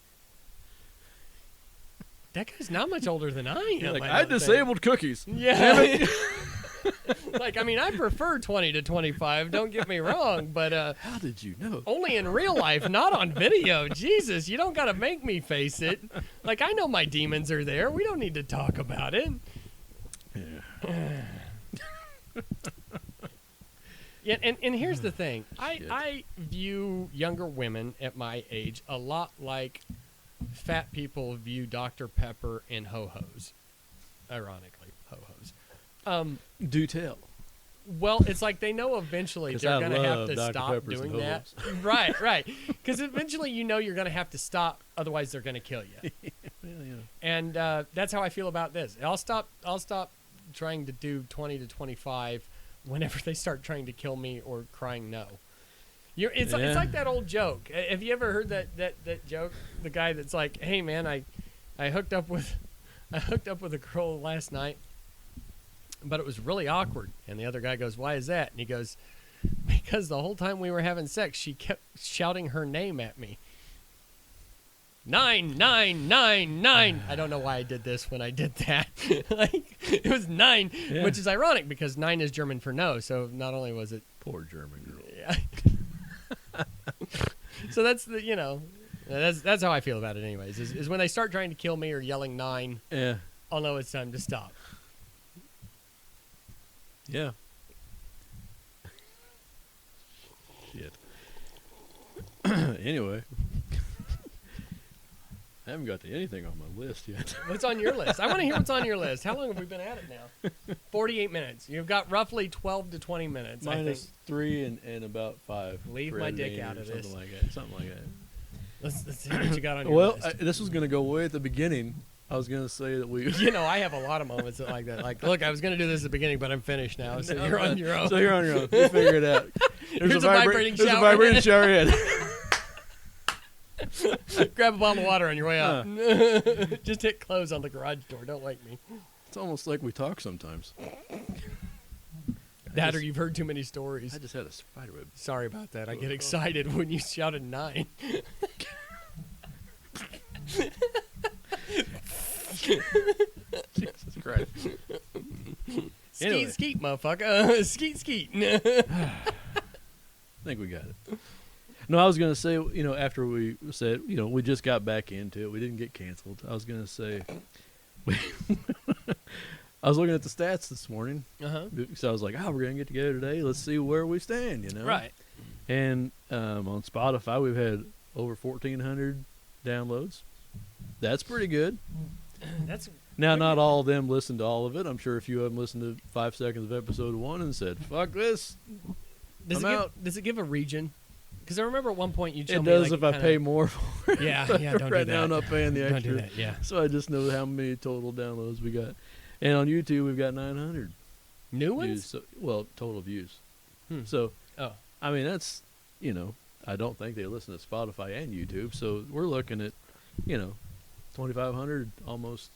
that guy's not much older than I am. You're like, I I don't think." disabled cookies. Yeah. Like, I mean, I prefer 20 to 25. Don't get me wrong, but How did you know? only in real life, not on video. Jesus, you don't got to make me face it. Like, I know my demons are there. We don't need to talk about it. Yeah. Yeah, and here's the thing. Shit. I view younger women at my age a lot like fat people view Dr. Pepper and ho-hos. Ironically, ho-hos. Do tell. Well, it's like they know eventually 'Cause they're I going to have love to Dr. stop Peppers and doing that. ho-hos. Right. Because eventually you know you're going to have to stop, otherwise they're going to kill you. Well, yeah. And that's how I feel about this. I'll stop trying to do 20 to 25 whenever they start trying to kill me or crying no. It's like that old joke. Have you ever heard that joke? The guy that's like, "Hey man, I hooked up with a girl last night, but it was really awkward." And the other guy goes, "Why is that?" And he goes, "Because the whole time we were having sex, she kept shouting her name at me. 99999. I don't know why I did this when I did that. Like, it was 9, Yeah. which is ironic because 9 is German for no. So not only was it, Poor German girl. yeah. So that's that's how I feel about it. Anyways, is when they start trying to kill me or yelling 9, Yeah. I'll know it's time to stop. Yeah. Shit. Anyway. I haven't got to anything on my list yet. What's on your list? I want to hear what's on your list. How long have we been at it now? 48 minutes. You've got roughly 12 to 20 minutes. I think. Minus 3 and about 5. Leave for my dick editing out or of something this. like that. Something like that. Let's see what you got on your Well, list. this was going to go way at the beginning. I was going to say that we... I have a lot of moments like that. Like, look, I was going to do this at the beginning, but I'm finished now. So No, you're on your own. So you're on your own. You figure it out. Here's a vibrating There's a shower. vibrating shower head. Grab a bottle of water on your way out. Just hit close on the garage door. Don't wake me. It's almost like we talk sometimes. Or you've heard too many stories. I just had a spider web. Sorry about that. I get excited when you shouted 9. Jesus Christ. Anyway. Skeet, motherfucker. Skeet. I think we got it. No, I was going to say, after we said, we just got back into it. We didn't get canceled. I was going to say, I was looking at the stats this morning. So I was like, we're going to get together today. Let's see where we stand, Right. And on Spotify, we've had over 1,400 downloads. That's pretty good. That's Now, not all of them listened to all of it. I'm sure a few of them listened to 5 seconds of episode 1 and said, fuck this. I'm out. Does it give a region? Because I remember at one point you told It me does like, if I pay more for it. Yeah, don't do Right that. now, I'm not paying the Don't extra. do that, yeah. So I just know how many total downloads we got. And on YouTube, we've got 900 New views. ones? So, total views. Hmm. So, Oh. I mean, that's, I don't think they listen to Spotify and YouTube. So we're looking at, 2,500 almost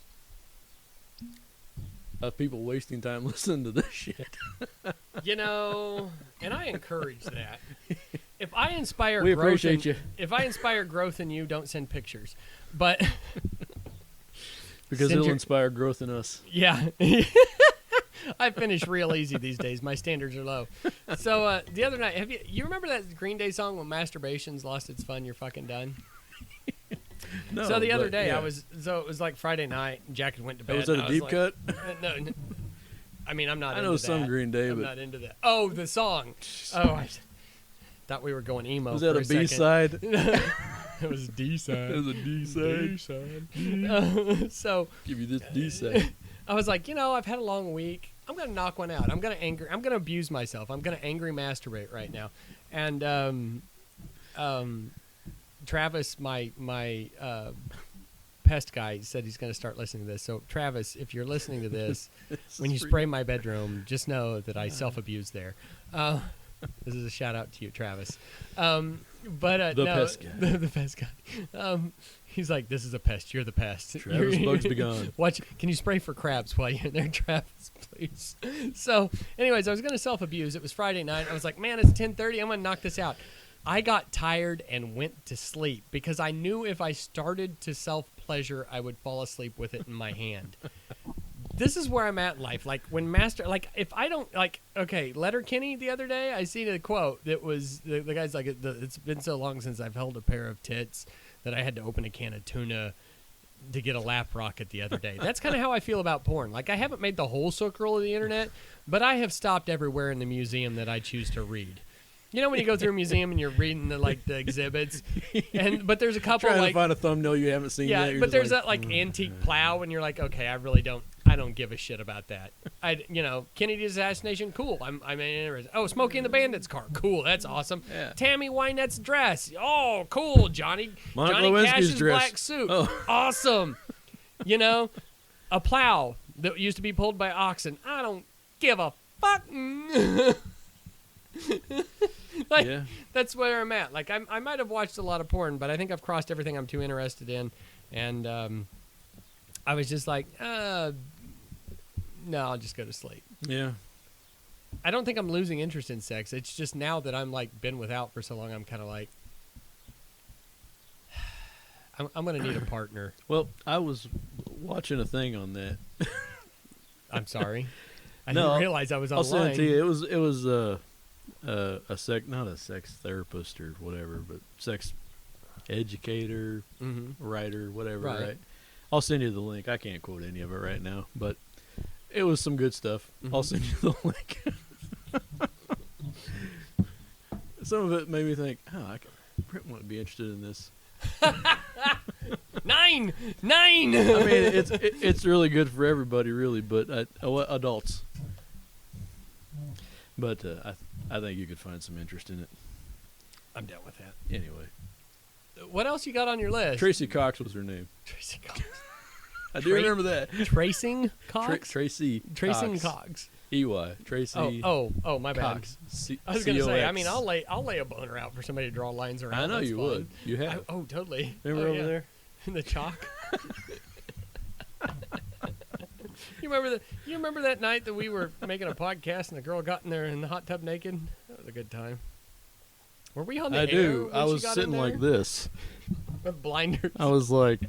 of people wasting time listening to this shit. And I encourage that. If I inspire We growth appreciate you. If I inspire growth in you, don't send pictures. But Because Send it'll your- inspire growth in us. yeah. I finish real easy these days. My standards are low. So the other night, you remember that Green Day song when masturbation's lost its fun, you're fucking done? No, So the other but, day yeah. it was like Friday night, and Jack had went to bed. Was that and a I deep like, cut? No. I mean, I'm not I into know that. some Green Day, I'm but not into that. Oh, the song. Oh, I thought we were going emo. was that for a second. B-side? It was D side. It was a D-side. So Give you this D-side. I was like, I've had a long week. I'm gonna knock one out. I'm gonna abuse myself. I'm gonna angry masturbate right now. And Travis, my pest guy, said he's gonna start listening to this. So Travis, if you're listening to this, when you spray my bedroom, just know that I self-abused there. This is a shout out to you, Travis. The no, pest guy. the pest guy. He's like, this is a pest. You're the pest. Travis Bugs Be Gone. Watch. Can you spray for crabs while you're in there, Travis, please? So, anyways, I was gonna self-abuse. It was Friday night. I was like, man, it's 10:30. I'm gonna knock this out. I got tired and went to sleep because I knew if I started to pleasure, I would fall asleep with it in my hand. This is where I'm at in life. Like when if I don't Letterkenny the other day, I seen a quote that was the guy's like, it's been so long since I've held a pair of tits that I had to open a can of tuna to get a lap rocket the other day. That's kind of how I feel about porn. Like, I haven't made the whole circle of the internet, but I have stopped everywhere in the museum that I choose to read. You know when you go through a museum and you're reading the exhibits, but there's a couple trying to find a thumbnail you haven't seen yet. Yeah, but there's that antique plow, and you're like, okay, I don't give a shit about that. Kennedy's assassination, cool. I'm interested. Oh, Smokey and the Bandit's car, cool. That's awesome. Yeah. Tammy Wynette's dress, oh, cool. Johnny Cash's dress. black suit, awesome. A plow that used to be pulled by oxen. I don't give a fuck. That's where I'm at. Like, I might have watched a lot of porn, but I think I've crossed everything I'm too interested in, and I was just like, no, I'll just go to sleep. Yeah. I don't think I'm losing interest in sex. It's just now that I'm been without for so long, I'm kind of like, I'm gonna need a partner. Well, I was watching a thing on that. I'm sorry. I didn't realize I was online. I'll send it to you. It was not a sex therapist or whatever, but sex educator, writer, whatever. Right. I'll send you the link. I can't quote any of it right now, but it was some good stuff. I'll send you the link. Some of it made me think, Brent might be interested in this. Nine. I mean, it's really good for everybody, really, but adults. But I think you could find some interest in it. I'm down with that. Anyway, what else you got on your list? Tracy Cox was her name. Tracy Cox. I do remember that. Tracing Cox. Tracing Cox. EY. Tracy. Oh, my bad. Cox. I was gonna say. I mean, I'll lay a boner out for somebody to draw lines around. I know you would. You have. Oh, totally. Remember over there in the chalk. You remember that night that we were making a podcast and the girl got in there in the hot tub naked? That was a good time. Were we on the air? I do. I was sitting like this with blinders. I was like,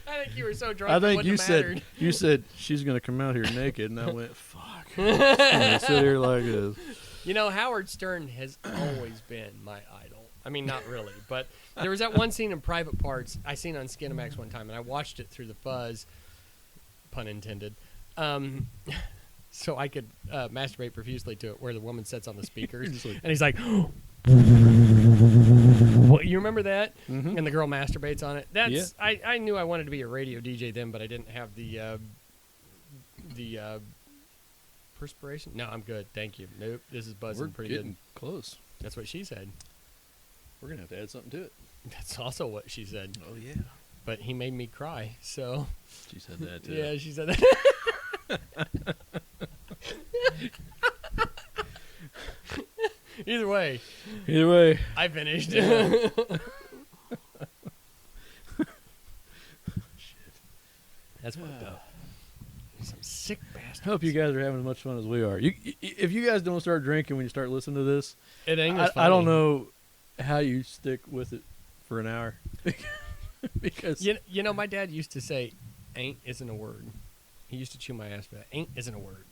I think you were so drunk. I think you said she's gonna come out here naked, and I went, fuck. I sit here like this. Howard Stern has always been my idol. I mean, not really, but there was that one scene in Private Parts I seen on Skinamax one time, and I watched it through the fuzz, pun intended, so I could masturbate profusely to it, where the woman sits on the speakers, and he's like, what, you remember that? And the girl masturbates on it. That's I knew I wanted to be a radio DJ then, but I didn't have the perspiration. No, I'm good. Thank you. Nope, this is buzzing pretty good. We're getting close. That's what she said. We're going to have to add something to it. That's also what she said. Oh, yeah. But he made me cry, so. She said that, too. Yeah, she said that. Either way. I finished. Yeah. Shit. That's fucked up. Some sick bastard. I hope you guys are having as much fun as we are. If you guys don't start drinking when you start listening to this, it ain't I don't know how you stick with it for an hour. Because my dad used to say, "Ain't isn't a word." He used to chew my ass for that. Ain't isn't a word.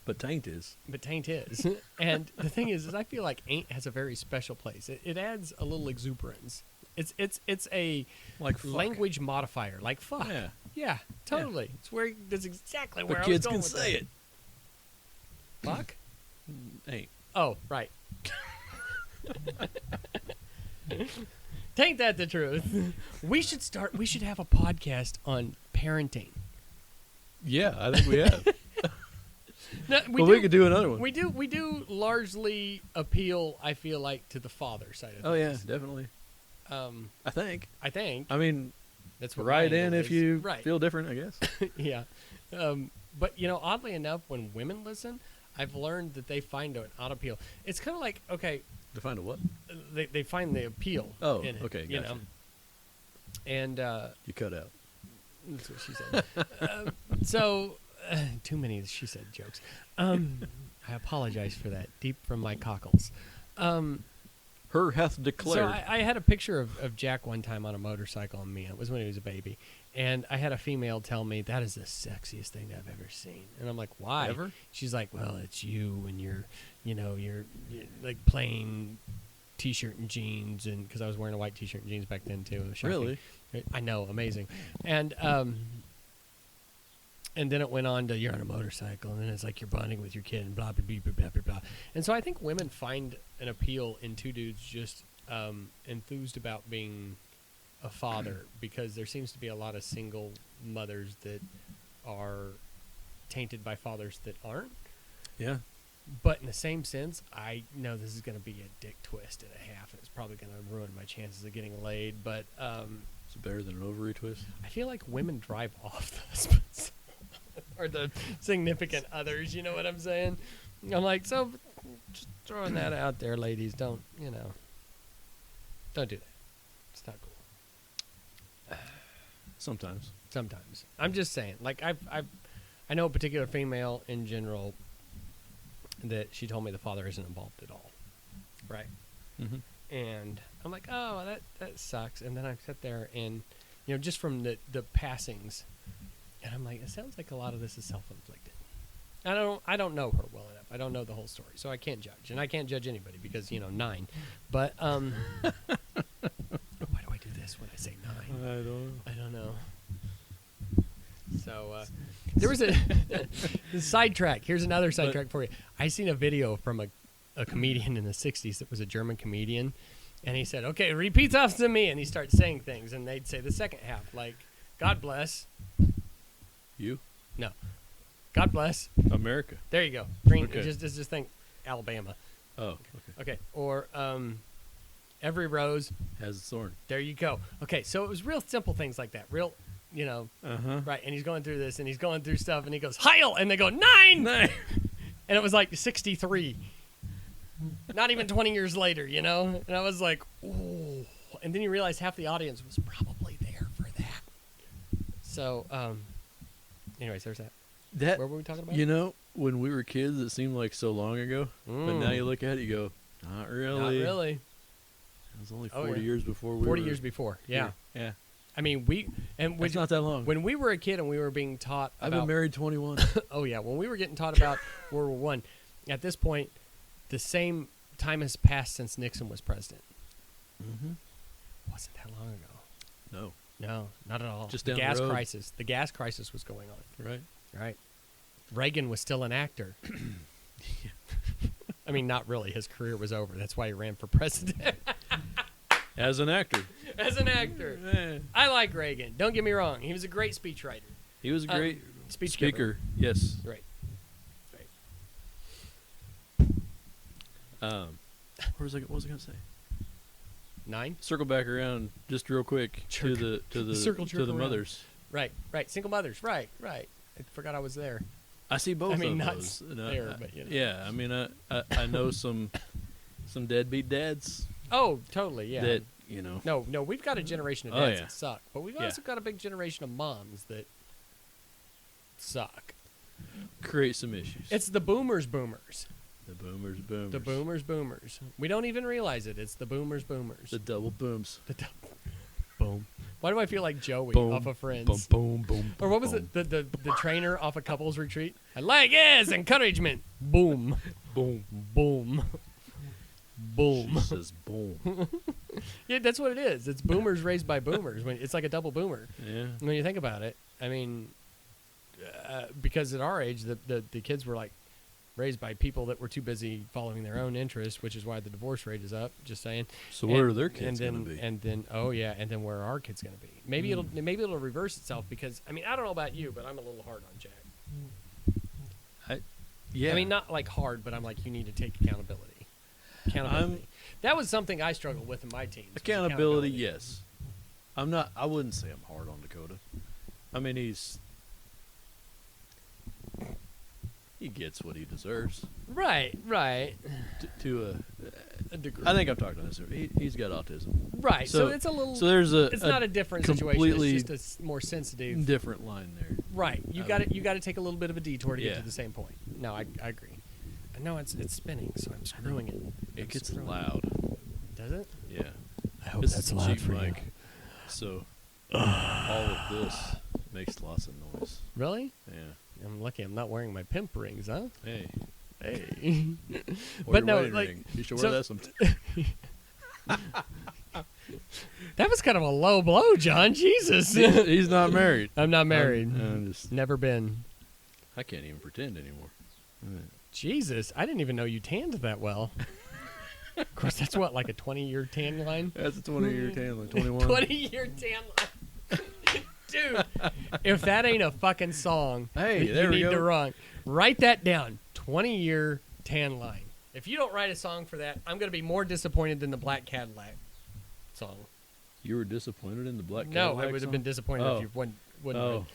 But taint is. But taint is. And the thing is I feel like ain't has a very special place. It adds a little exuberance. It's a language modifier, like fuck. Yeah, totally. Yeah. It's where that's exactly where I was going with that. But kids can say it. Fuck? Ain't. Oh, right. Ain't that the truth? We should have a podcast on parenting. Yeah, I think we have. No, we could do another one. We do largely appeal, I feel like, to the father side of things. Oh yeah, definitely. I think. I mean, that's what write in if you right. feel different, I guess. Yeah. But oddly enough, when women listen, I've learned that they find an odd appeal. It's kind of like, okay. They find a what? They find the appeal. Oh, in it, okay, gotcha. And you cut out. That's what she said. So too many she said jokes. I apologize for that, deep from my cockles. Her her hath So declared. I had a picture of Jack one time on a motorcycle on Mia. It was when he was a baby. And I had a female tell me, that is the sexiest thing I've ever seen. And I'm like, why? Ever? She's like, well, it's you and you're like plain T-shirt and jeans. And because I was wearing a white T-shirt and jeans back then, too. It was shocking. Really? I know, amazing. And then it went on to, you're on a motorcycle, and then it's like you're bonding with your kid, and blah, blah, blah, blah, blah, blah. And so I think women find an appeal in two dudes just enthused about being a father, because there seems to be a lot of single mothers that are tainted by fathers that aren't. Yeah. But in the same sense, I know this is going to be a dick twist and a half, and it's probably going to ruin my chances of getting laid, but It's better than an ovary twist. I feel like women drive off the husbands or the significant others, you know what I'm saying? I'm like, so just throwing that out there, ladies, don't do that. It's not cool. Sometimes. Sometimes. I'm just saying, like I know a particular female in general that she told me the father isn't involved at all. Right? Mm-hmm. And I'm like, oh, that sucks. And then I sit there and, just from the passings, and I'm like, it sounds like a lot of this is self-inflicted. I don't know her well enough. I don't know the whole story, so I can't judge. And I can't judge anybody because, 9. But, why do I do this when I say 9? I don't know. So, there was a sidetrack. Here's another sidetrack for you. I seen a video from a comedian in the 60s that was a German comedian, and he said, okay, repeat after me, and he starts saying things, and they'd say the second half, like, God bless. You? No. God bless. America. There you go. Green. Okay. Just think Alabama. Oh, okay. Okay. Or every rose Has a thorn. There you go. Okay, so it was real simple things like that. Real, Uh-huh. right. And he's going through this, and he's going through stuff, and he goes, Heil! And they go, 9! Nine. And it was like 63. Not even 20 years later, And I was like, ooh. And then you realize half the audience was probably there for that. So, anyways, there's that. That, What were we talking about? when we were kids, it seemed like so long ago. But now you look at it, you go, not really. Not really. It was only Oh, 40 yeah. years before we 40 were years before, yeah. here. Yeah. I mean, It's not that long. when we were a kid and we were being taught I've about, been married 21. oh yeah, when we were getting taught about World War I, at this point, the same time has passed since Nixon was president. Mm-hmm. Wasn't that long ago? No, not at all. Just the down the gas road. crisis. The gas crisis was going on. Right. Right. Reagan was still an actor. I mean, not really. His career was over. That's why he ran for president. As an actor. As an actor. Eh. I like Reagan. Don't get me wrong. He was a great speechwriter. He was a great Speech speaker. Yes. Right. What was I going to say? 9? Circle back around just real quick to the Circle jerk around. mothers. Right. Single mothers. Right. I forgot I was there. I see both I mean, of not those. there, but Yeah, I mean, I know some deadbeat dads Oh, totally. Yeah. that No, we've got a generation of Oh, dads yeah. that suck, but we've Yeah. also got a big generation of moms that suck. create some issues. It's the boomers. The boomers. The boomers. We don't even realize it. It's the boomers. The double booms. Boom. Why do I feel like Joey Boom, off of Friends? boom, boom, boom. Or what was boom. it? The trainer off of Couples Retreat? I like is encouragement. Boom. Boom. Boom. Boom. She says boom. Yeah, that's what it is. It's boomers raised by boomers. It's like a double boomer. Yeah. When you think about it, I mean, because at our age, the kids were like raised by people that were too busy following their own interests, which is why the divorce rate is up. Just saying. So what are their kids going going to be? And then where are our kids going to be? Maybe it'll reverse itself because I mean I don't know about you, but I'm a little hard on Jack. Yeah. I mean not like hard, but I'm like you need to take accountability. That was something I struggled with in my teams. Accountability, yes. I wouldn't say I'm hard on Dakota. I mean, he gets what he deserves. Right. To A degree. I think I've talked about this. He's got autism. Right. So it's a little. So there's it's not a different situation. completely It's just a more sensitive. different line there. Right. You got to take a little bit of a detour to get to the same point. No, I agree. No, it's spinning, so I'm screwing it. It gets screwing loud. It Does it? Yeah. I hope This that's is a loud cheap for mic. you. So all of this makes lots of noise. Really? Yeah. I'm lucky I'm not wearing my pimp rings, huh? Hey. Hey. Or But your no, wedding like, ring. You should so- wear that sometime. That was kind of a low blow, John. Jesus. He's not married. I'm not married. I'm just, Never been. I can't even pretend anymore. Jesus, I didn't even know you tanned that well. Of course, that's what, like a 20-year tan line? That's a 20-year tan line. 21. 20-year tan line. Dude, if that ain't a fucking song Hey, that there you we need to go. run, write that down. 20-year tan line. If you don't write a song for that, I'm going to be more disappointed than the Black Cadillac song. You were disappointed in the Black No, Cadillac I would have song? been disappointed Oh. if you wouldn't write. Oh.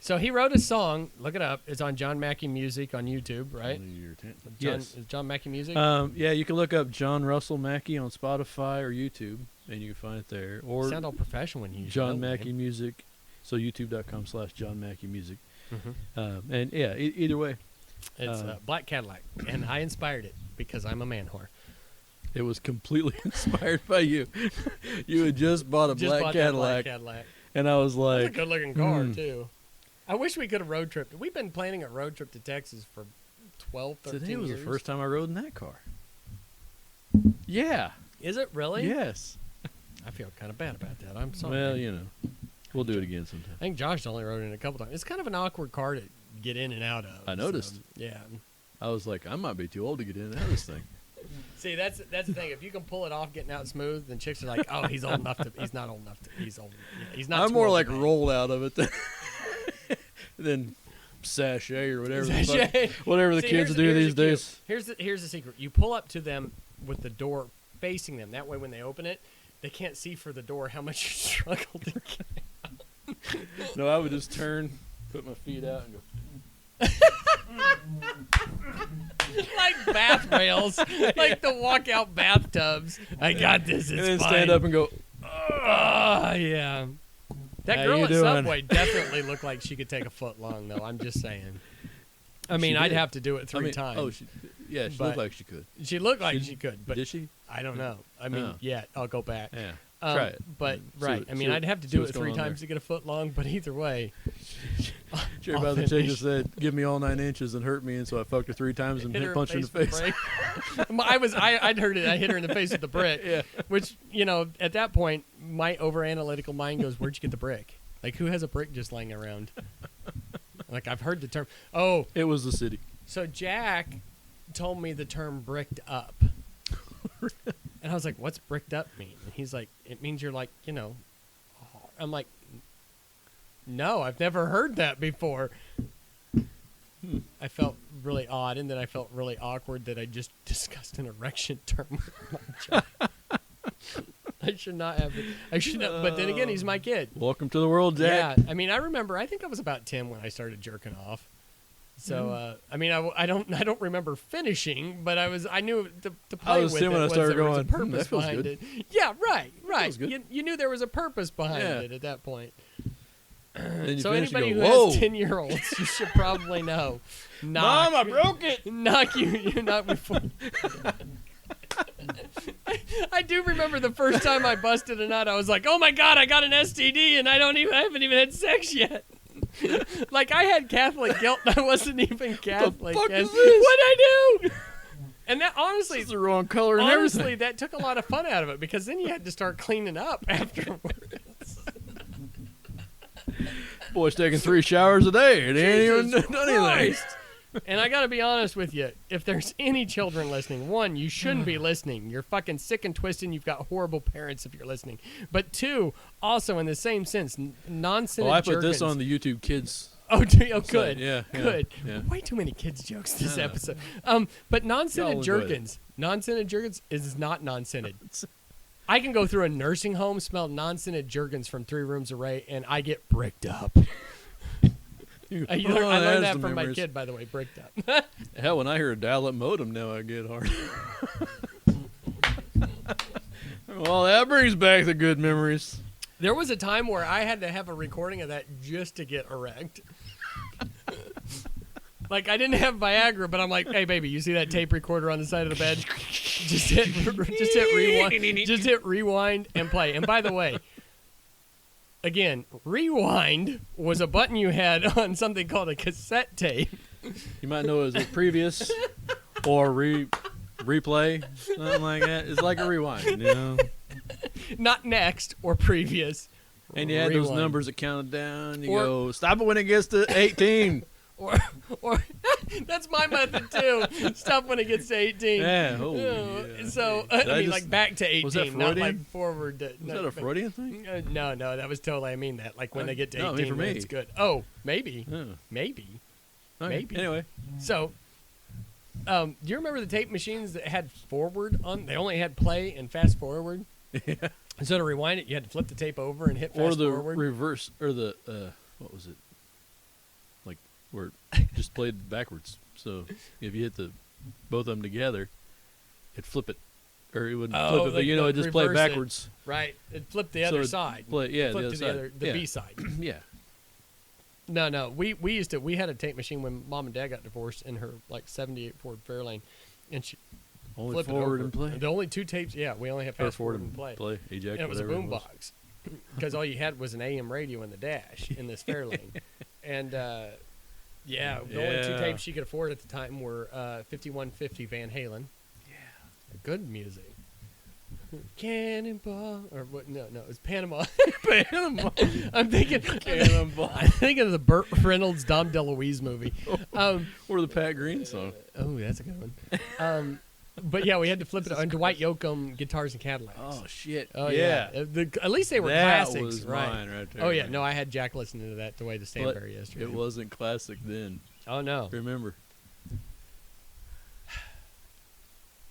So he wrote a song. Look it up. It's on John Mackey Music on YouTube, right? 20-year tan. John, Yes. Is John Mackey Music? Yeah, you can look up John Russell Mackey on Spotify or YouTube, and you can find it there. Or Sound all professional when you use John your own Mackey name. Music. So youtube.com/John Mackey Music. Mhm. And yeah, either way, It's Black Cadillac, and I inspired it because I'm a man whore. it was completely inspired by you. You had just bought a Just Black bought that Cadillac, Black Cadillac. and I was That's a like, good-looking car hmm. too. I wish we could have road tripped. We've been planning a road trip to Texas for 12, 13 today was years. the first time I rode in that car. Yeah. Is it really? Yes. I feel kind of bad about that. I'm sorry. Well, you know, we'll do it again sometime. I think Josh only rode in a couple times. It's kind of an awkward car to get in and out of. I noticed. So, yeah. I was like, I might be too old to get in and out of this thing. See, that's the thing. If you can pull it off, getting out smooth, then chicks are like, "Oh, he's old enough to." He's not old enough to. He's old. Yeah, he's not. I'm too more old like to make. rolled out of it than sachet or whatever. The fuck- Sachet. whatever the See, kids here's- do here's these the cue. days. Here's the secret. You pull up to them with the door facing them. That way, when they open it, they can't see for the door how much you struggle to get. No, I would just turn, put my feet out, and go. Like bath rails, like the walkout bathtubs. I got this. It's And then fine. stand up and go. Yeah. That How girl you at doing? Subway definitely looked like she could take a foot long, though. I'm just saying. I mean, She I'd did. have to do it three times. Oh, she But- looked like she could. She looked like She- she could, but Did she? I don't know. I mean, Oh. yeah, I'll go back. Yeah. Try it. But See right, what- I see mean, what- I'd have to see do what's it going 3 on times there. to get a foot long. But either way, Did you hear about the chick that said, "Give me all 9 inches and hurt me," and so I fucked her 3 times and hit her punched her in the with face. a brick. I'd heard it. I hit her in the face with the brick. Yeah. Which, you know, at that point, my over-analytical mind goes, "Where'd you get the brick? Like, who has a brick just laying around?" Like, I've heard the term. Oh, It was the city. so Jack told me the term "bricked up," and I was like, "What's bricked up mean?" And he's like, "It means you're like, you know." I'm like, "No, I've never heard that before." I felt really odd, and then I felt really awkward that I just discussed an erection term with my child. I should not have. I should not. But then again, he's my kid. Welcome to the world, Jack. Yeah, I mean, I remember. I think I was about 10 when I started jerking off. So, I mean, I don't remember finishing, but I knew to play I was with 10 it when I was started there was a going, purpose that feels behind good. it. Yeah, right. feels good. You knew there was a purpose behind Yeah. it at that point. And you So finish and anybody go, who "Whoa, has 10-year-olds, you should probably know. Mom, I broke it." Knock you knock before. I do remember the first time I busted a nut. I was like, "Oh my god, I got an STD, and I haven't even had sex yet." Like I had Catholic guilt. And I wasn't even Catholic. fuck And is this? what'd I do? And that honestly, It's the wrong color and honestly, everything. that took a lot of fun out of it because then you had to start cleaning up afterwards. Boy's taking 3 showers a day. It ain't even Jesus done anything. Christ. And I gotta be honest with you, if there's any children listening, 1, you shouldn't be listening. You're fucking sick and twisted. And you've got horrible parents if you're listening. But 2, also in the same sense, nonsense. Oh, I put this on the YouTube Kids. Oh, do you? Oh, good. Yeah, yeah, Good. yeah. Way too many kids jokes this Yeah. episode. But non-scented Y'all enjoy it. jerkins. Non-scented jerkins is not non-scented. I can go through a nursing home, smell non-scented jerkins from 3 rooms away, and I get bricked up. I learned that from my kid, by the way, bricked up. Hell, when I hear a dial-up modem now, I get hard. Well, that brings back the good memories. There was a time where I had to have a recording of that just to get erect. Like I didn't have Viagra, but I'm like, hey baby, you see that tape recorder on the side of the bed? Just hit rewind. Just hit rewind and play. And by the way, again, rewind was a button you had on something called a cassette tape. You might know it as a previous or replay, something like that. It's like a rewind, you know. Not next or previous. And you had those Rewind. numbers that counted down. You go, stop it when it gets to 18. Or that's my method too. Stop when it gets to 18. Yeah. Oh, yeah. So Did I mean, just- like back to 18, was that not Freudian? like forward. To, Was that a Freudian thing? No, that was totally. I mean that. Like when they get to 18, no, I mean for me. it's good. Oh, maybe, Oh. maybe. Okay. Maybe. Anyway. So, do you remember the tape machines that had forward on? They only had play and fast forward. Yeah. Instead of rewind it, you had to flip the tape over and hit fast Or the forward. reverse, or the, what was it? Like, where it just played backwards. So if you hit both of them together, it'd flip it. Or it wouldn't flip it, but like you know, the it just played reverse it. backwards. Right. It flipped the So other it'd side. Play, yeah, Flipped the to other side. the Yeah. B side. Yeah. No. We had a tape machine when Mom and Dad got divorced in her like 78 Ford Fairlane, and she Only flipped forward it over. and play. The only two tapes, yeah, we only had Or fast forward and play. Eject, And it was a whatever boom box because all you had was an AM radio in the dash in this Fairlane, and yeah, the only two Yeah. tapes she could afford at the time were 5150 Van Halen. Yeah, good music. Cannonball or what? No, it was Panama. Panama. I'm thinking Cannonball. I'm thinking of the Burt Reynolds Dom DeLuise movie. Or the Pat Green song. Oh, that's a good one. But yeah, we had to flip it on Dwight Yoakam Guitars and Cadillacs. Oh, shit. Oh yeah. At least they were That classics, was right? mine right there. Oh yeah, no, I had Jack listening to that the way to But Stanberry yesterday. it wasn't classic then. Oh no. Remember.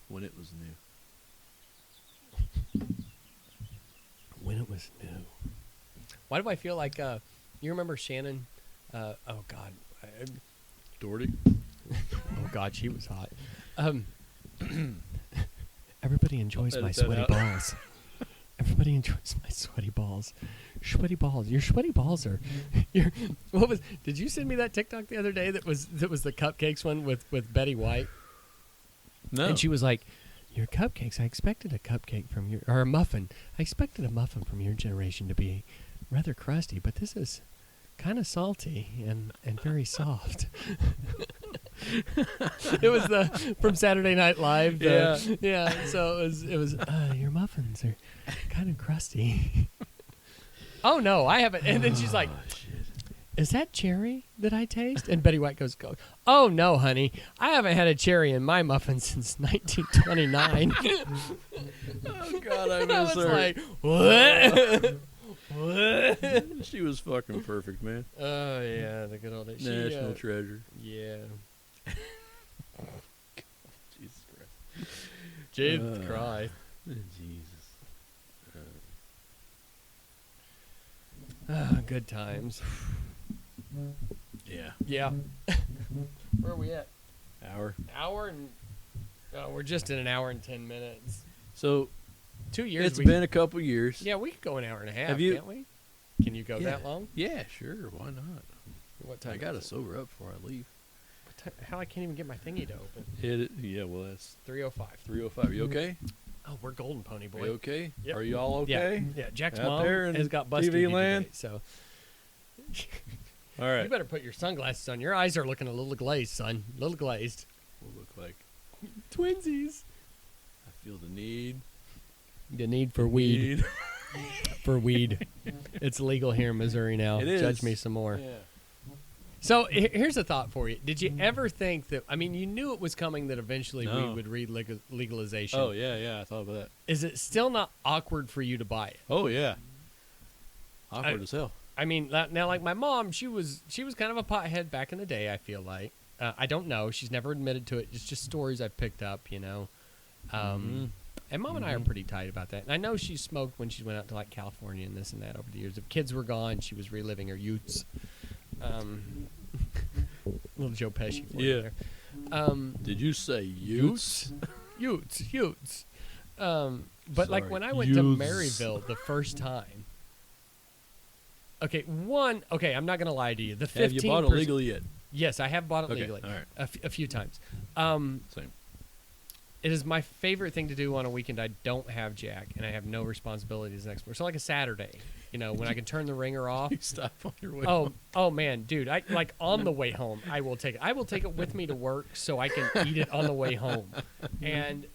When it was new. When it was new. Why do I feel like you remember Shannon? Oh God. Doherty? Oh God, she was hot. Everybody enjoys I'll my edit that sweaty out. balls. Everybody enjoys my sweaty balls. Sweaty balls. Your sweaty balls are. What was? Did you send me that TikTok the other day? That was the cupcakes one with Betty White. No. And she was like, "Your cupcakes. I expected a cupcake from your or a muffin. I expected a muffin from your generation to be rather crusty, but this is kind of salty and very soft." It was from Saturday Night Live. Yeah. So it was. Your muffins are kind of crusty. Oh no, I haven't. And then she's like, "Is that cherry that I taste?" And Betty White goes, "Oh no, honey, I haven't had a cherry in my muffin since 1929." Oh, God, I I miss was her. like, "What?" What? She was fucking perfect, man. Oh yeah, the good old days. National treasure. Yeah. Jesus Christ. Jesus Christ. Jesus. Good times. Yeah. Yeah. Where are we at? Hour. Hour and we're just in an hour and 10 minutes. So 2 years. it's been a couple years. Yeah, we could go an hour and a half. Have you- Can't we? Can you go Yeah. that long? Yeah, sure. Why not? What time? I got to is it? sober up before I leave. How I can't even get my thingy to open. Yeah, well, that's 3:05. 3:05. You okay? Oh, we're golden pony boy. Are you okay? Yep. Are you all okay? Yeah. Jack's Out mom there in has got busted TV today, land? so All right. you better put your sunglasses on. Your eyes are looking a little glazed, son. A little glazed. We'll look like Twinsies. I feel the need. The need for weed. For weed. It's legal here in Missouri now. It is. Judge me some more. Yeah. So here's a thought for you. Did you ever think that, I mean, you knew it was coming that eventually we No. would read legalization. Oh, yeah. I thought about that. Is it still not awkward for you to buy it? Oh, yeah. Awkward as hell. I mean, now, like my mom, she was kind of a pothead back in the day, I feel like. I don't know. She's never admitted to it. It's just stories I've picked up, you know. And Mom and I are pretty tight about that. And I know she smoked when she went out to, like, California and this and that over the years. If kids were gone, she was reliving her youths. Little Joe Pesci for you there. Did you say Utes? Utes. But, like, Sorry, when I went to youths. Maryville the first time, okay, I'm not going to lie to you. The 15%, Have you bought illegal yet? Yes, I have bought it Okay, legally all right. a few times. Same. It is my favorite thing to do on a weekend. I don't have Jack, and I have no responsibilities next morning. So like a Saturday, when I can turn the ringer off. You stop on your way home. Oh man, dude! I like on the way home. I will take it. I will take it with me to work so I can eat it on the way home, and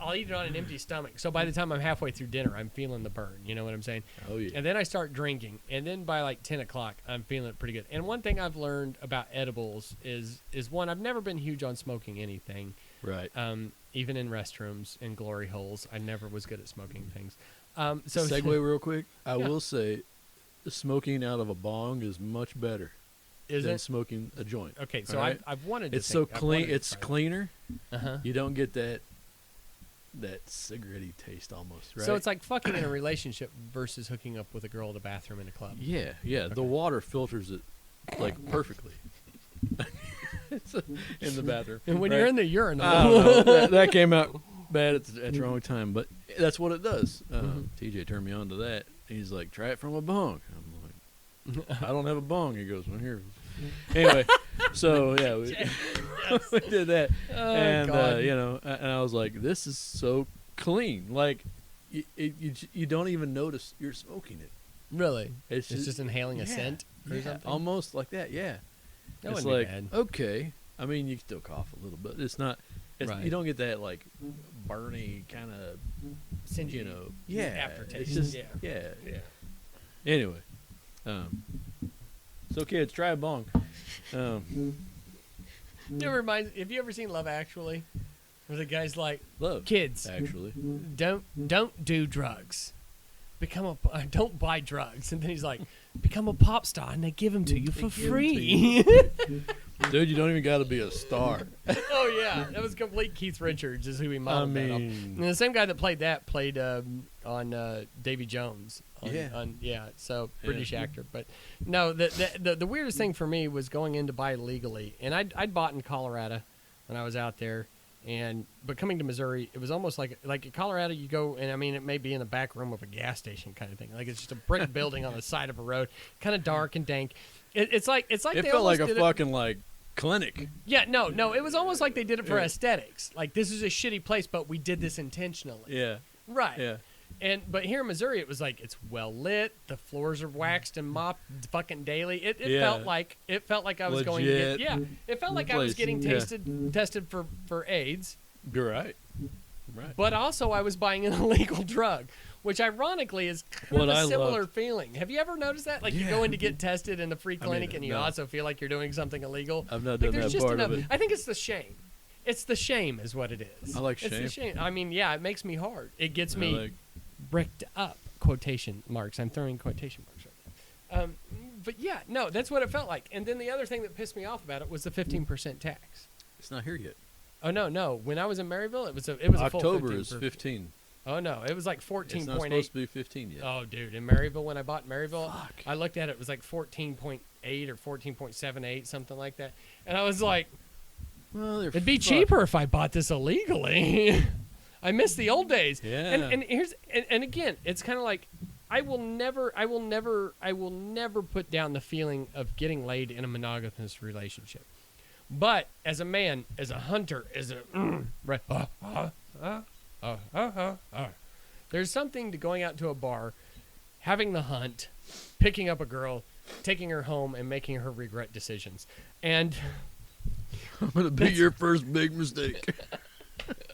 I'll eat it on an empty stomach. So by the time I'm halfway through dinner, I'm feeling the burn. You know what I'm saying? Oh, yeah. And then I start drinking, and then by like 10 o'clock, I'm feeling it pretty good. And one thing I've learned about edibles is one, I've never been huge on smoking anything. Right. Even in restrooms and glory holes, I never was good at smoking things. So Segue real quick. I Yeah. will say, smoking out of a bong is much better is than it smoking a joint. okay? So all right? I've wanted. To It's so think, I've clean. wanted to It's try it. cleaner. Uh-huh. You don't get that cigarette-y taste almost, right? So it's like fucking in a relationship versus hooking up with a girl at a bathroom in a club. Yeah. The Okay. water filters it like perfectly. In the bathroom. And when right? you're in the urinal, I don't know. That came out bad at the wrong time, but that's what it does. TJ turned me on to that. He's like, try it from a bong. I'm like, I don't have a bong. He goes, well, here. Anyway, so yeah, we did that, Oh, and God. and I was like, this is so clean. Like, you don't even notice you're smoking it. really, It's it's just inhaling a yeah, scent or yeah, something. almost like that. Yeah, That it's wouldn't be like bad. okay. I mean, you can still cough a little, but it's not. Right. You don't get that like burny kind of, Singy, yeah. aftertaste. It's just, Yeah. yeah. Anyway, so kids, try a bong. It reminds. Have you ever seen Love Actually, where the guy's like, Love "Kids, actually. don't do drugs, don't buy drugs," and then he's like, "Become a pop star, and they give them to you for free." Dude, you don't even got to be a star. Oh yeah, that was complete Keith Richards is who he modeled that on. And the same guy that played on Davy Jones. So British actor. But no, the weirdest thing for me was going in to buy legally, and I'd bought in Colorado when I was out there, but coming to Missouri, it was almost like in Colorado you go, and I mean it may be in the back room of a gas station kind of thing, like it's just a brick building on the side of a road, kind of dark and dank. It's like it they felt like almost a did it- fucking like clinic. Yeah, no, it was almost like they did it for Yeah. aesthetics. Like this is a shitty place, but we did this intentionally. Yeah, Right. yeah. But here in Missouri, it was like it's well lit. The floors are waxed and mopped fucking daily. It Yeah. felt like I was going to Legit. get It felt like I was place. getting Yeah. tested for AIDS, You're right. Right. but also I was buying an illegal drug, which ironically is kind What of a I similar loved- feeling. Have you ever noticed that? Like you Yeah. go in to get tested in the free clinic, and you no. also feel like you're doing something illegal. I've not Like done there's that just part enough. of it. I think it's the shame. It's the shame, is what it is. I like It's the shame. shame. I mean, yeah, it makes me hard. It gets I me like- bricked up. Quotation marks. I'm throwing quotation marks right now. But yeah, no, that's what it felt like. And then the other thing that pissed me off about it was the 15% tax. It's not here yet. Oh no! When I was in Maryville, it was a full October 15 is for- 15. Oh no, it was like It's not 14.8. supposed to be 15 yet. Oh dude, in Maryville, when I bought Maryville, Fuck. I looked at it. It was like 14.8 or 14.78, something like that. And I was like, Well, they're it'd be fucked. cheaper if I bought this illegally. I miss the old days. Yeah. And here's and again, it's kind of like I will never put down the feeling of getting laid in a monogamous relationship. But as a man, as a hunter, as a right, there's something to going out to a bar, having the hunt, picking up a girl, taking her home, and making her regret decisions. And I'm gonna be your first big mistake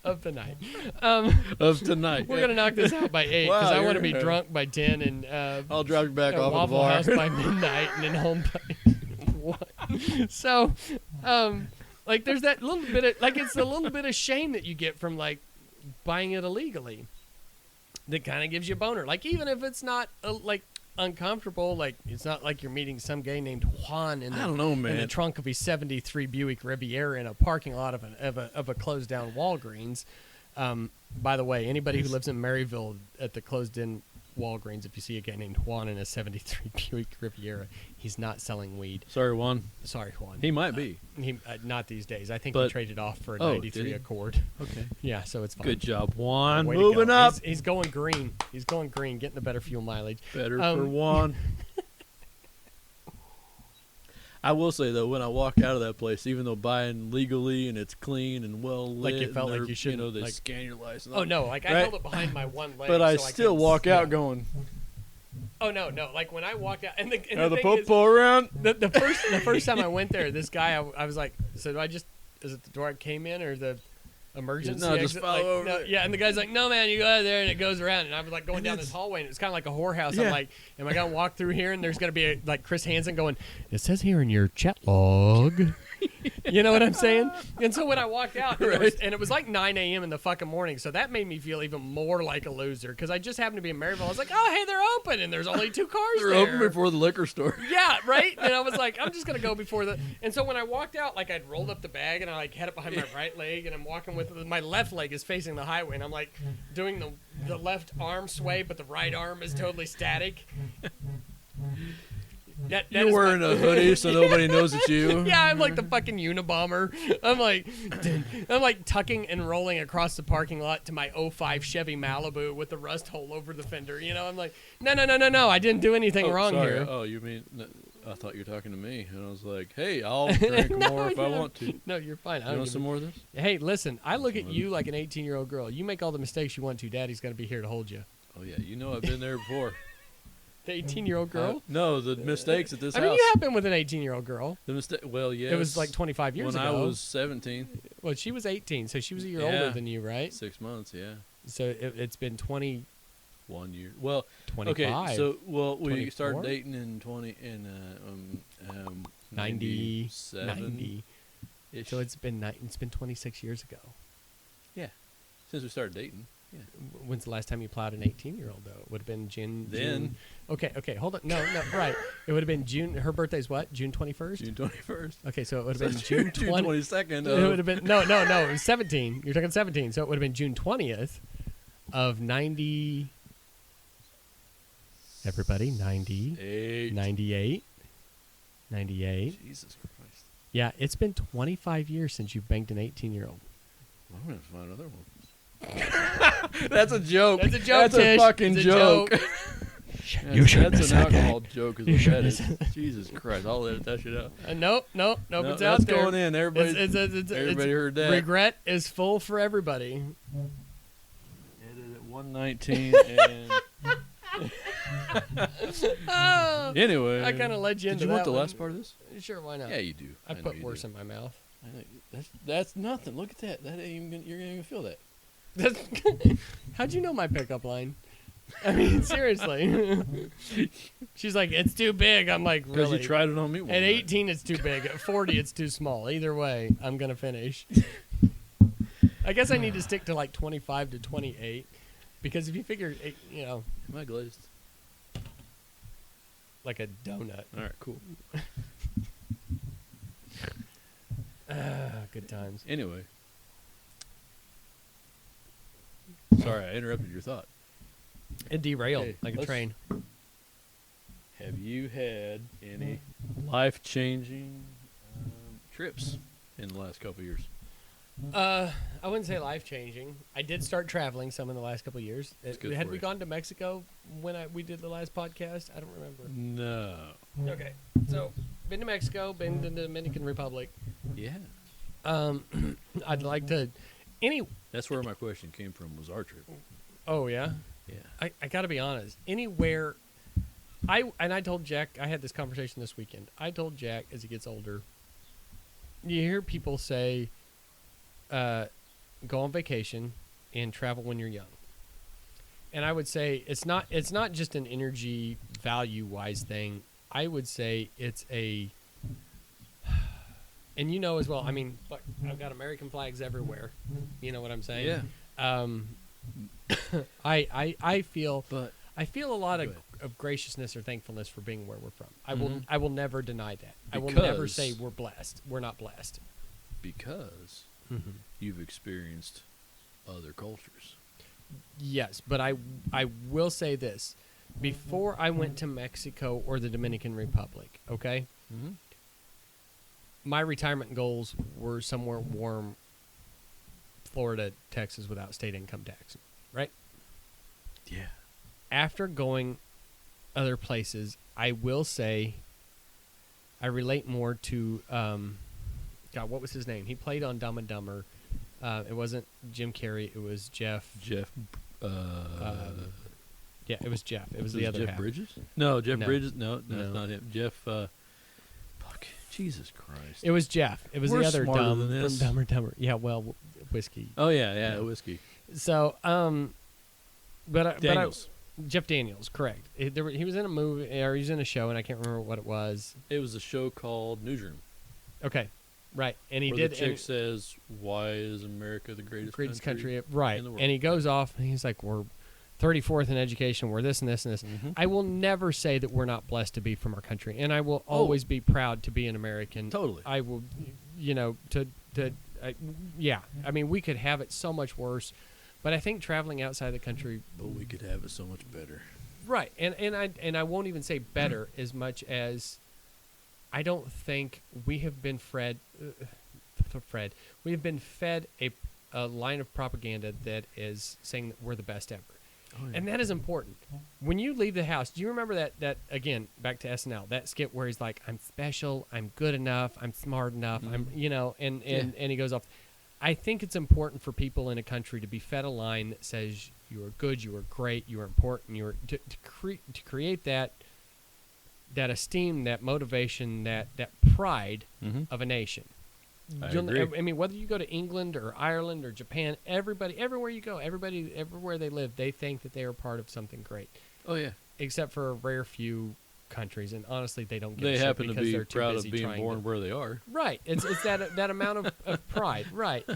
of the night. of tonight. We're gonna knock this out by 8 Wow, because I want to you're- be drunk by 10 and I'll drive you back at off of the Waffle bar. House by midnight and then home by 1. So, like, there's that little bit of like it's a little bit of shame that you get from like buying it illegally. That kind of gives you a boner. Like even if it's not like uncomfortable, like it's not like you're meeting some guy named Juan in I don't know, in the man. trunk of his '73 Buick Riviera in a parking lot of a closed down Walgreens. By the way, anybody who lives in Maryville at the closed in Walgreens, if you see a guy named Juan in a '73 Buick Riviera, he's not selling weed. Sorry, Juan. Sorry, Juan. He might be. He not these days. I think But- he traded off for a Oh, '93 did he? Accord. Okay. Yeah, so it's fine. Good job, Juan. Way to Moving go. up. He's going green. He's going green, getting the better fuel mileage. Better for Juan. I will say though, when I walk out of that place, even though buying legally and it's clean and well lit, Like you felt and like you shouldn't, they like- scan your license. Oh no, like I Right. held it behind my one leg. But I so still couldn't walk yeah. out going, Oh no, like when I walked out, and the the thing is, popo around. the first time I went there, this guy, I was like, so do I just, is it the door I came in or the emergency No, just exit? follow Like, over no, there. yeah, and the guy's like, no man, you go out of there, and it goes around, and I was like going And down this it's- hallway, and it's kind of like a whorehouse. Yeah. I'm like, am I gonna walk through here, and there's gonna be like Chris Hansen going, it says here in your chat log. You know what I'm saying? And so when I walked out, and it was like 9 a.m. in the fucking morning, so that made me feel even more like a loser because I just happened to be in Maryville. I was like, oh, hey, they're open, and there's only 2 cars They're there. open before the liquor store. Yeah, right? And I was like, I'm just going to go before the... And so when I walked out, like, I'd rolled up the bag, and I, like, had it behind my right leg, and I'm walking with... My left leg is facing the highway, and I'm, like, doing the left arm sway, but the right arm is totally static. That You're is wearing a hoodie so nobody knows it's you. Yeah, I'm like the fucking Unabomber. I'm like tucking and rolling across the parking lot to my '05 Chevy Malibu with the rust hole over the fender. You know, I'm like, no, I didn't do anything wrong sorry. here. Oh, you mean... I thought you were talking to me, and I was like, hey, I'll drink more if I want to. No, you're fine. I You don't want give some more of this? Hey, listen, I look at you like an 18-year-old girl. You make all the mistakes you want to. Daddy's going to be here to hold you. Oh, yeah. You know I've been there before. The 18-year-old girl? No, the mistakes at this I house. mean, you have been with an 18-year-old girl. The mistake. Well, yes. It was like 25 years when ago. I was 17. Well, she was 18, so she was a year Yeah. older than you, right? 6 months, yeah. So it's been 20, 1 year. Well, 25. okay. So, we 24? started dating in 90, 97. 90. -ish. So it's been 26 years ago. Since we started dating. Yeah. When's the last time you plowed an 18-year-old, though? It would have been June. Then. Okay, hold on. No, right. It would have been June. Her birthday's what? June 21st? June 21st. Okay, so it would have been June 20. 22nd. It would have been no. It was 17. You're talking 17. So it would have been June 20th of 90. Everybody, 90, 8. 98, 98. Jesus Christ. Yeah, it's been 25 years since you've banged an 18-year-old. I'm going to find another one. That's a joke. That's a joke, That's Tish. a fucking It's a joke. joke. You shouldn't That's have an said alcohol joke. Is You what that shouldn't is. have Jesus Christ. I'll edit that shit out. Nope, No, it's that's out there. going in. Everybody, everybody heard that. Regret is full for everybody. Edit at 119 and... Oh, Anyway. I kind of led you Did into you that want the one. last part of this? Sure, why not? Yeah, you do. I know put you worse do. in my mouth. I know that's nothing. Look at that. That ain't even gonna, you're gonna even feel that. How'd you know my pickup line? I mean, seriously. She's like, it's too big. I'm like, Because really? you tried it on me one At night. 18, it's too big. At 40, it's too small. Either way, I'm going to finish. I guess I need to stick to like 25 to 28. Because if you figure, you know, Am I glazed? like a donut. All right, cool. Good times. Anyway. Sorry, I interrupted your thought. It derailed Okay, like a let's- train. Have you had any life-changing trips in the last couple of years? I wouldn't say life changing. I did start traveling some in the last couple of years. That's good Had for we you. gone to Mexico when we did the last podcast? I don't remember. No. Okay, so been to Mexico, been to the Dominican Republic. Yeah. I'd like to. That's where my question came from, was our trip. Oh yeah. Yeah. I got to be honest. Anywhere. I told Jack, I had this conversation this weekend. I told Jack as he gets older. You hear people say, go on vacation and travel when you're young. And I would say it's not just an energy value wise thing. I would say it's a, and you know as well. I mean, fuck, I've got American flags everywhere. You know what I'm saying? Yeah. I feel But a lot Go of, ahead. of graciousness or thankfulness for being where we're from. Mhm. I will never deny that. I will never Because- say we're blessed. We're not blessed. because you've experienced other cultures. Yes, but I will say this. Before I went to Mexico or the Dominican Republic, okay? Mm-hmm. My retirement goals were somewhere warm, Florida, Texas, without state income tax, right? Yeah. After going other places, I will say I relate more to God. What was his name? He played on Dumb and Dumber. It wasn't Jim Carrey. It was Jeff. Yeah, it was Jeff. It was the other Jeff half. Bridges? No, Jeff No. Bridges. No, that's No. not him. Jeff. Fuck. Jesus Christ. It was Jeff. It was We're the other smarter dumb than from this. Dumb and Dumber. Yeah, well, whiskey. Oh yeah, Yeah. whiskey. So, Daniels. Jeff Daniels, correct. He was in a movie, or he was in a show, and I can't remember what it was. It was a show called Newsroom. Okay, right. And he where did. the chick and- says, "Why is America the greatest country, right? in the world?" And he goes off, and he's like, "We're 34th in education. We're this and this and this." Mhm. I will never say that we're not blessed to be from our country, and I will always be proud to be an American. Totally. I will, yeah. I mean, we could have it so much worse, but I think traveling outside the country, But we could have it so much better. right? And I won't even say better as much as I don't think we have been we have been fed a line of propaganda that is saying that we're the best ever. Oh, yeah. And that is important. When you leave the house, do you remember that again, back to SNL, that skit where he's like, I'm special, I'm good enough, I'm smart enough, I'm, and he goes off. I think it's important for people in a country to be fed a line that says you are good, you are great, you are important, you are to create that esteem, that motivation, that pride Mhm. of a nation. I agree. I mean, whether you go to England or Ireland or Japan, everywhere you go, everywhere they live, they think that they are part of something great. Oh yeah. Except for a rare few countries, and honestly, they don't. Give They a shit happen to because be they're too proud busy of being trying born to- where they are. Right. It's that amount of pride. Right.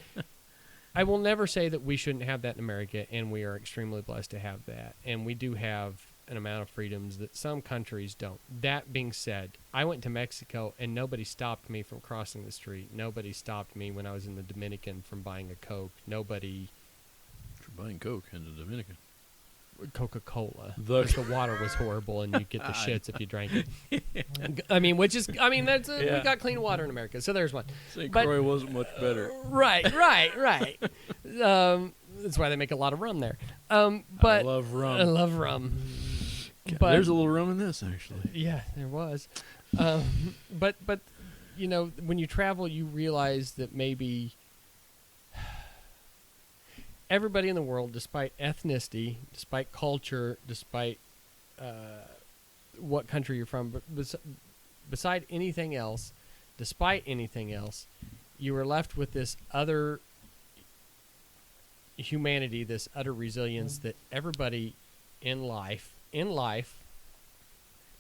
I will never say that we shouldn't have that in America, and we are extremely blessed to have that, and we do have an amount of freedoms that some countries don't. That being said, I went to Mexico, and nobody stopped me from crossing the street. Nobody stopped me when I was in the Dominican from buying a Coke. Nobody. For buying Coke in the Dominican. Coca-Cola. The- Because the water was horrible, and you get the shits if you drank it. That's we Yeah. got clean water in America, so there's one. St. But- Croix wasn't much better. Right. That's why they make a lot of rum there. But I love rum. I love rum. God, But there's a little rum in this, actually. yeah, there was. But when you travel, you realize that maybe everybody in the world, despite ethnicity, despite culture, despite what country you're from, but beside anything else, despite anything else, you are left with this other humanity, this utter resilience that everybody in life,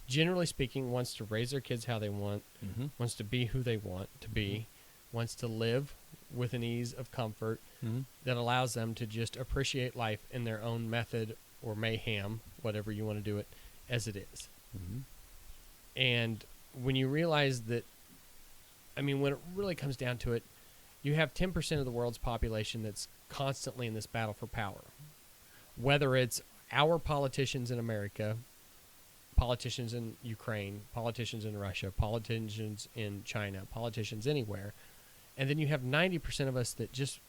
generally speaking, wants to raise their kids how they want, Mm-hmm. wants to be who they want to be, wants to live with an ease of comfort Mm-hmm. that allows them to just appreciate life in their own method or mayhem, whatever you want to do it, as it is. Mm-hmm. And when you realize that, I mean, when it really comes down to it, you have 10% of the world's population that's constantly in this battle for power. Whether it's our politicians in America, politicians in Ukraine, politicians in Russia, politicians in China, politicians anywhere. And then you have 90% of us that just,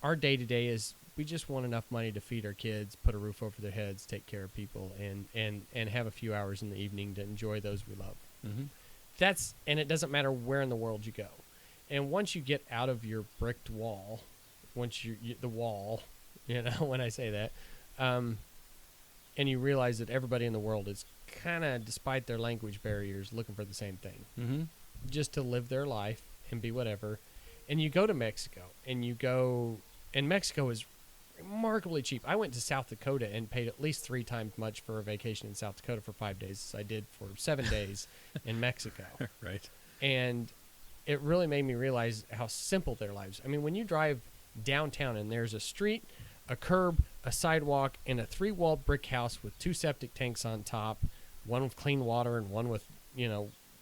our day-to-day is we just want enough money to feed our kids, put a roof over their heads, take care of people, and have a few hours in the evening to enjoy those we love. Mm-hmm. And it doesn't matter where in the world you go. And once you get out of your bricked wall, the wall, when I say that, and you realize that everybody in the world is kind of, despite their language barriers, looking for the same thing, Mm-hmm. just to live their life and be whatever. And you go to Mexico, and Mexico is remarkably cheap. I went to South Dakota and paid at least 3 times much for a vacation in South Dakota for 5 days as I did for 7 days in Mexico. Right. And it really made me realize how simple their lives. I mean, when you drive downtown and there's a street, a curb, a sidewalk, and a 3-walled brick house with 2 septic tanks on top, one with clean water and one with,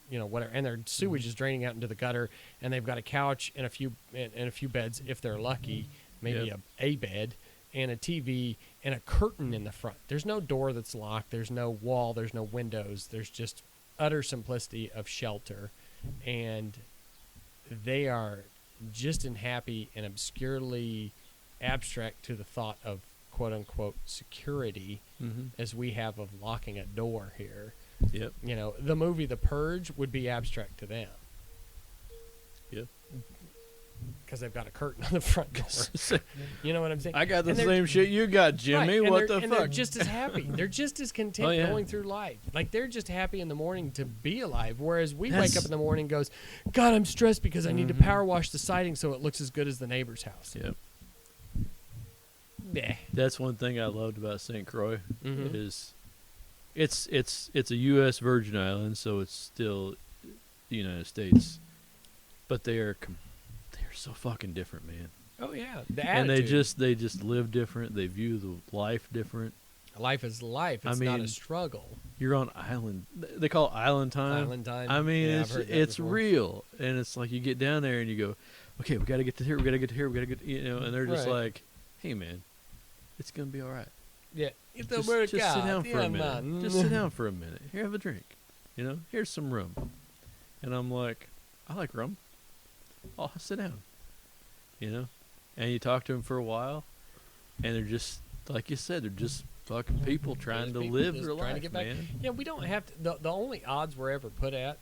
whatever, and their sewage is draining out into the gutter, and they've got a couch and a few beds if they're lucky, maybe Yep. a bed and a TV and a curtain in the front. There's no door that's locked. There's no wall. There's no windows. There's just utter simplicity of shelter, and they are just and happy and obscurely abstract to the thought of quote unquote security Mm-hmm. as we have of locking a door here. Yep. You know, the movie The Purge would be abstract to them. Yep. Because they've got a curtain on the front door. You know what I'm saying? I got the And they're- same shit you got, Jimmy. Right, What the and fuck? they're just as happy. They're just as content Oh, yeah. going through life. Like, they're just happy in the morning to be alive. Whereas we That's- wake up in the morning and goes, God, I'm stressed because I need to power wash the siding so it looks as good as the neighbor's house. Yep. Yeah. That's one thing I loved about St. Croix Mhm. is it's a U.S. Virgin Island, so it's still the United States, but they're so fucking different, man. Oh, yeah. The And attitude. they just live different. They view the life different. Life is life. It's I not mean, a struggle. You're on island. They call it island time. Island time. I mean, Yeah, I've heard that it's before. real, and it's like you get down there and you go, okay, we got to get to here. We got to get to here. We got to get, you know, and they're just Right. like, hey, man, it's gonna be all right. Yeah. Just sit down for a minute. Just sit down for a minute. Here, have a drink. You know, here's some rum. And I'm like, I like rum. I'll sit down. You know, and you talk to them for a while, and they're just like you said, they're just fucking people trying to people live just their trying to life, get back. man. Yeah, we don't have to. The only odds we're ever put at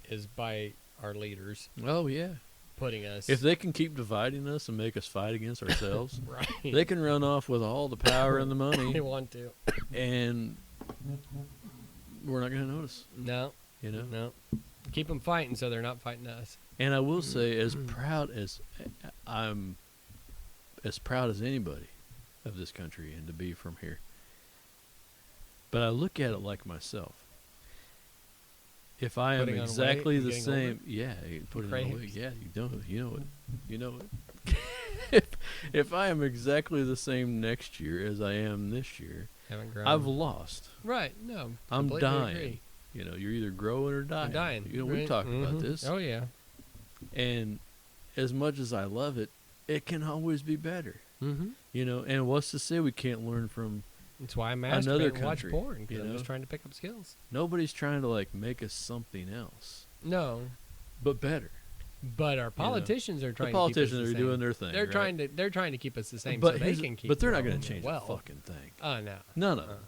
is by our leaders Oh yeah. putting us. If they can keep dividing us and make us fight against ourselves, right. they can run off with all the power and the They money, want to. and we're not going to notice. No. You know. No. Keep them fighting so they're not fighting us. And I will say, as proud as I'm, as proud as anybody of this country and to be from here. But I look at it like myself. If I am Putting on weight exactly and the getting same, older? yeah, putting on Craves. weight, yeah, you know it. If I am exactly the same next year as I am this year, Haven't grown. I've lost. Right. No. I'm completely dying. agree. You know, you're either growing or dying. I'm dying. You know, we've right? talked about Mhm. this. Oh yeah. And as much as I love it, it can always be better. Mm-hmm. You know, and what's to say we can't learn from That's why I Another masturbate and watch country, porn because you I'm know? just trying to pick up skills. nobody's trying to like make us something else, No, but better. but our politicians are trying. The politicians to keep us are the doing same. their thing. They're right? trying to. They're trying to keep us the same, but so they here's- can keep. But they're not going going to change well. a fucking thing. Oh no. None of Uh, them.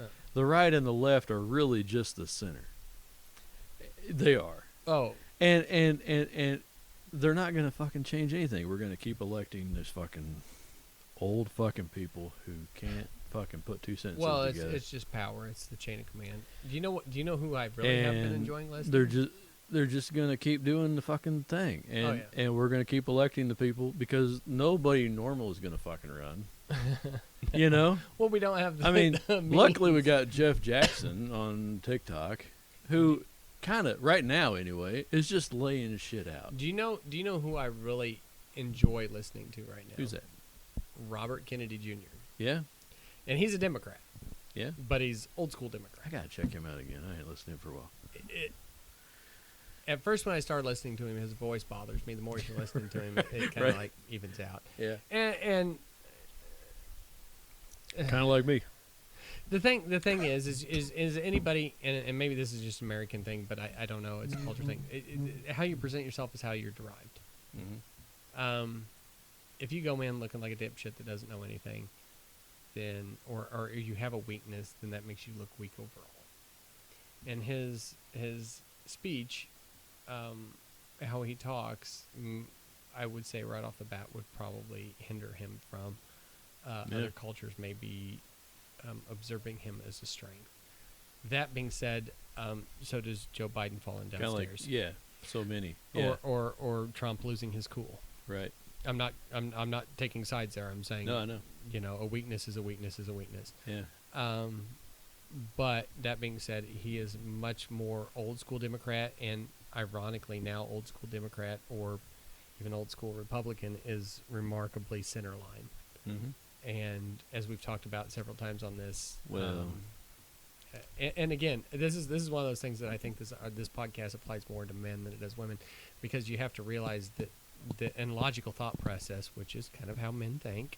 uh. The right and the left are really just the center. They are, Oh, and they're not going to fucking change anything. We're going to keep electing this fucking old fucking people who can't fucking put two sentences well, together. it's just power. It's the chain of command. Do you know what? Do you know who I really have been And enjoying listening? they're just gonna keep doing the fucking thing, and Oh, yeah. and we're gonna keep electing the people because nobody normal is gonna fucking run. You know, Well, we don't have. The, I mean, the luckily we means. got Jeff Jackson on TikTok, who kind of right now anyway is just laying his shit out. Do you know? Do you know who I really enjoy listening to right now? Who's that? Robert Kennedy Jr. Yeah, And he's a Democrat, yeah. but he's old school I Democrat. gotta check him out again. I ain't listening for a while. At first, when I started listening to him, his voice bothers me. The more you're listening to him, it kind of Right. like evens out. Yeah, And kind of like me. the thing is anybody, and maybe this is just an American thing, but I don't know. It's a culture thing. How you present yourself is how you're derived. Mm-hmm. If you go in looking like a dipshit that doesn't know anything, then or you have a weakness, then that makes you look weak overall. And his speech, how he talks, I would say right off the bat would probably hinder him from other cultures maybe observing him as a strength. That being said, so does Joe Biden falling Kind of like downstairs, so many. Yeah, or Trump losing his cool. right. I'm not taking sides there. I'm saying No, I know. a weakness is a weakness is a weakness. Yeah. But that being said, he is much more old school Democrat, and ironically now old school Democrat or even old school Republican is remarkably center line. Mm-hmm. And as we've talked about several times on this, Well. and again, this is one of those things that I think this podcast applies more to men than it does women, because you have to realize that and logical thought process, which is kind of how men think,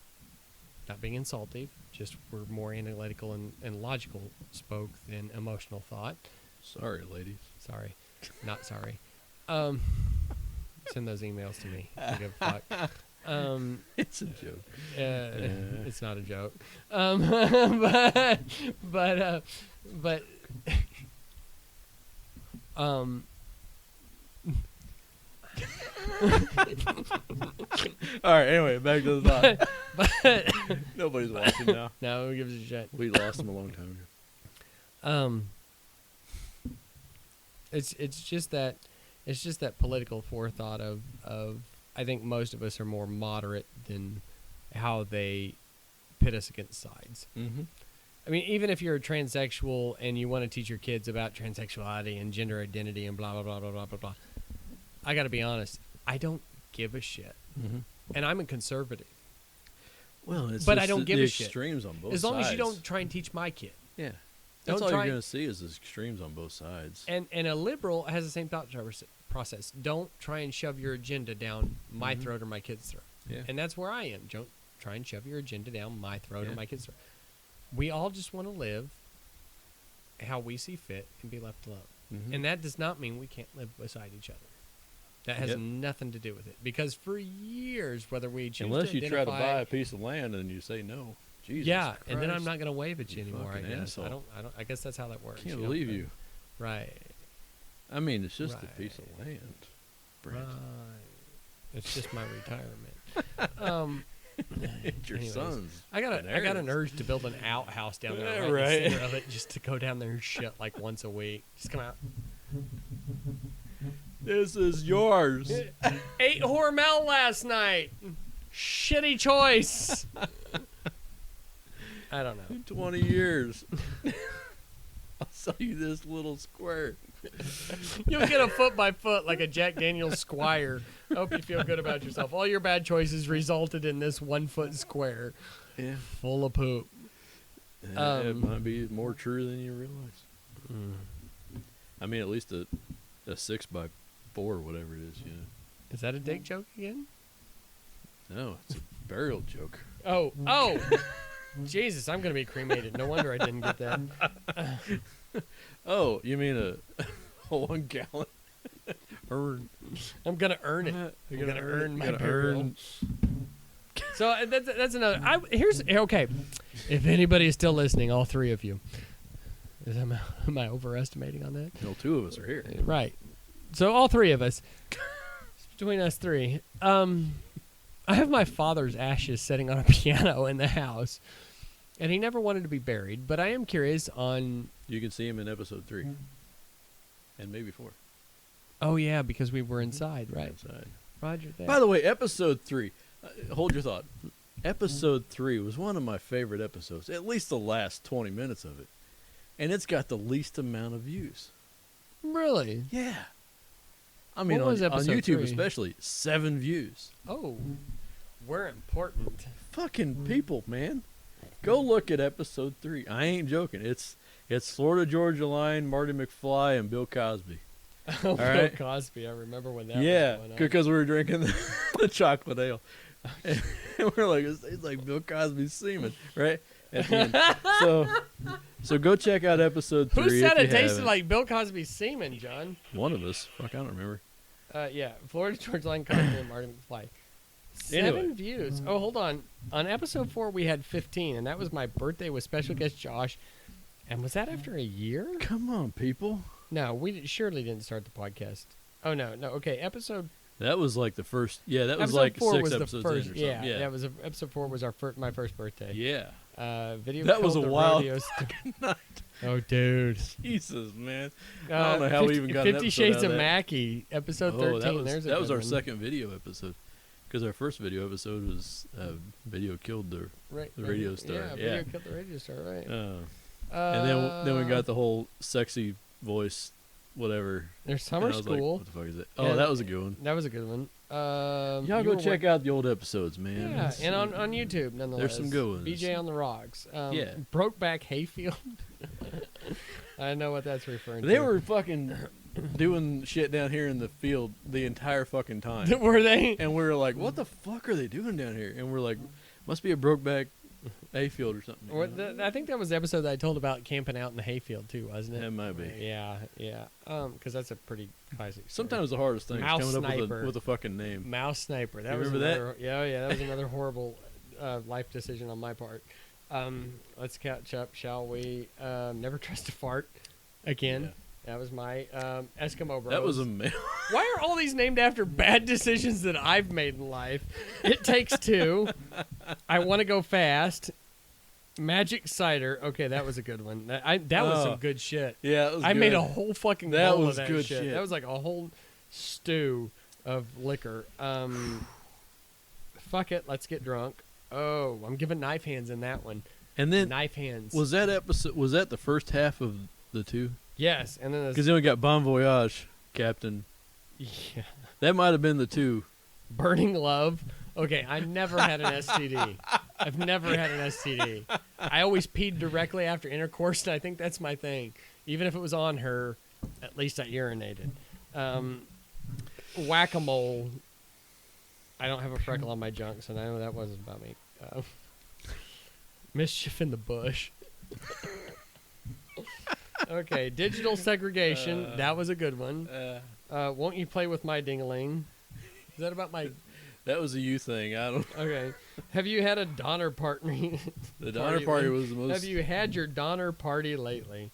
not being insultive, just we're more analytical and logical spoke than emotional thought. Sorry, ladies. Sorry, not sorry. Send those emails to me. I don't give a fuck. It's a joke. It's not a joke. but All right. Anyway, back to the thought. but Nobody's watching now. no, who gives a shit? We lost them a long time ago. It's just that political forethought of I think most of us are more moderate than how they pit us against sides. Mm-hmm. I mean, even if you're a transsexual and you want to teach your kids about transsexuality and gender identity and blah blah blah blah blah blah blah, I got to be honest, I don't give a shit, and I'm a conservative. Well, it's but just I don't give the a shit. Extremes on both As long sides. as you don't try and teach my kid. Yeah. Don't That's all try- you're going to see is the extremes on both sides. And a liberal has the same thought process. Don't try and shove your agenda down my throat or my kid's throat. Yeah. And that's where I am. Don't try and shove your agenda down my throat or Yeah. my kid's throat. We all just want to live how we see fit and be left alone. Mhm. And that does not mean we can't live beside each other. That has Yep. nothing to do with it. Because for years, whether we choose Unless to you try to identify- buy a piece of land and you say no. Jesus yeah, and then I'm Christ. not going to wave at you You anymore. I fucking guess asshole. I guess that's how that works. Can't you know? believe you. Right. I mean, it's just a Right. piece of land. Brent. Right. It's just my retirement. It's your anyways, son's. I got an inheritance. urge to build an outhouse down there, Yeah, right, in right. the center of it, just to go down there and shit like once a week. Just come out. This is yours. Ate Hormel last night. Shitty choice. I don't know. In 20 years. I'll sell you this little square. You'll get a foot by foot like a Jack Daniels Squire. I hope you feel good about yourself. All your bad choices resulted in this 1 foot square Yeah. full of poop. It might be more true than you realize. I mean, at least a 6x4 or whatever it is, you know. Is that a dick joke again? No, it's a burial joke. Oh. Jesus, I'm going to be cremated. No wonder I didn't get that. Oh, you mean a 1 gallon urn? I'm going to earn it. I'm going to earn my Gotta burial. earn- So that's another. Okay. If anybody is still listening, all three of you. Am I overestimating on that? No, 2 of us are here. Right. So all three of us. Between us three. I have my father's ashes sitting on a piano in the house. And he never wanted to be buried, but I am curious on... You can see him in episode 3. And maybe 4. Oh, yeah, because we were inside, right? Inside. Roger that. By the way, episode 3. Hold your thought. Episode 3 was one of my favorite episodes. At least the last 20 minutes of it. And it's got the least amount of views. Really? Yeah. I mean, What was on episode YouTube 3? especially, 7 views. Oh, we're important. Fucking people, man. Go look at episode 3. I ain't joking. It's Florida Georgia Line, Marty McFly, and Bill Cosby. Oh, Bill right. Cosby. I remember when that Yeah, was going on. because we were drinking the chocolate ale. And we're like, it's like Bill Cosby's semen, right? At the end. So go check out episode 3. Who said if it you tasted haven't. like Bill Cosby's semen, John? One of us. Fuck, I don't remember. Yeah, Florida Georgia Line, Cosby, and Marty McFly. 7 Anyway. views. Oh, hold on. On episode 4, we had 15, and that was my birthday with special guest Josh. And was that after a year? Come on, people. No, we surely didn't start the podcast. Oh, no. Okay, episode That was like the first. Yeah, that was episode like 4 6 was the episodes first. in or something. Yeah, that was episode 4 was my first birthday. Yeah. Video That was killed a the wild rodeo night. Oh, dude. Jesus, man. I don't know how we even got an 50 episode Shades out of of that. Mackie, episode 13. that was our one. second video episode. Because our first video episode was Video Killed the radio star. Yeah, Video killed the radio star, right. And then we got the whole sexy voice, whatever. There's And Summer I was like, School. what the fuck is it? Oh, And- that was a good one. That was a good one. Y'all go check out the old episodes, man. Yeah, and on YouTube, nonetheless. There's some good ones. B&J On The Rocks. Yeah. Brokeback Hayfield. I know what that's referring They to. were fucking doing shit down here in the field the entire fucking time. Were they? And we were like, what the fuck are they doing down here? And we're like, must be a Brokeback hayfield or something. Or I think that was the episode that I told about camping out in the hayfield too, wasn't it? That might be. Yeah. Because that's a pretty classic. Story. Sometimes the hardest thing is Mouse coming up Sniper. with a fucking name. Mouse Sniper. That You was remember that? another, Yeah, that was another horrible life decision on my part. Let's catch up, shall we? Never trust a fart again. That was my Eskimo Bros. That was amazing. Why are all these named after bad decisions that I've made in life? It Takes Two. I Want to Go Fast. Magic Cider. Okay, that was a good one. That was some good shit. Yeah, it was I good. made a whole fucking That bowl was of that good shit. shit. That was like a whole stew of liquor. Fuck it, let's get drunk. Oh, I'm giving knife hands in that one. And then Knife hands. was that the first half of the two? Yes, and then Because then we got Bon Voyage, Captain. yeah. That might have been the two. Burning Love. Okay, I never had an STD. I've never had an STD. I always peed directly after intercourse, and I think that's my thing. Even if it was on her, at least I urinated. Whack-a-mole. I don't have a freckle on my junk, so no, that wasn't about me. Mischief in the Bush. Okay, Digital Segregation. That was a good one. Won't You Play With My Ding-a-ling? Is that about my... That was a you thing. I don't. Okay. Have you had a Donner party? The Donner Party was the most. Have you had your Donner Party lately?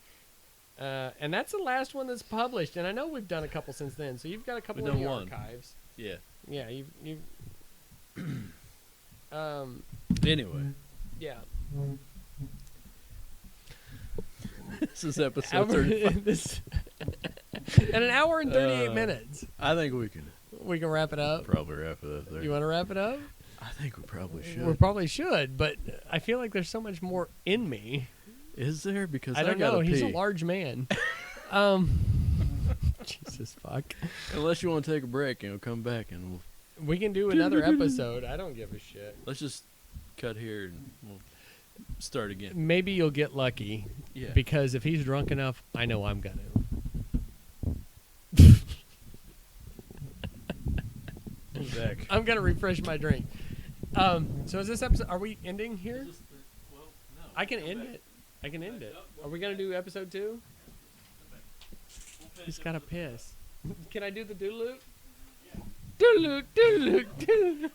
And that's the last one that's published. And I know we've done a couple since then. So you've got a couple We've in done the one. archives. Yeah. Yeah, you've Anyway, yeah. this is episode 35. And an hour and 38 minutes. I think we can We can wrap it up. probably wrap it up there. You want to wrap it up? I think we probably should. We probably should, but I feel like there's so much more in me. Is there? Because I don't know. gotta He's a pee. large man. Jesus fuck. Unless you want to take a break and we'll come back and We can do another episode. I don't give a shit. let's just cut here and we'll start again. Maybe you'll get lucky Yeah. because if he's drunk enough, I know I'm gonna. Back. I'm gonna refresh my drink. So is this episode? Are we ending here? I can end it. I can end it. Are we gonna do episode 2? He's gotta piss. Can I do the doodle-loop? Doodle-loop, doodle-loop, doodle-loop.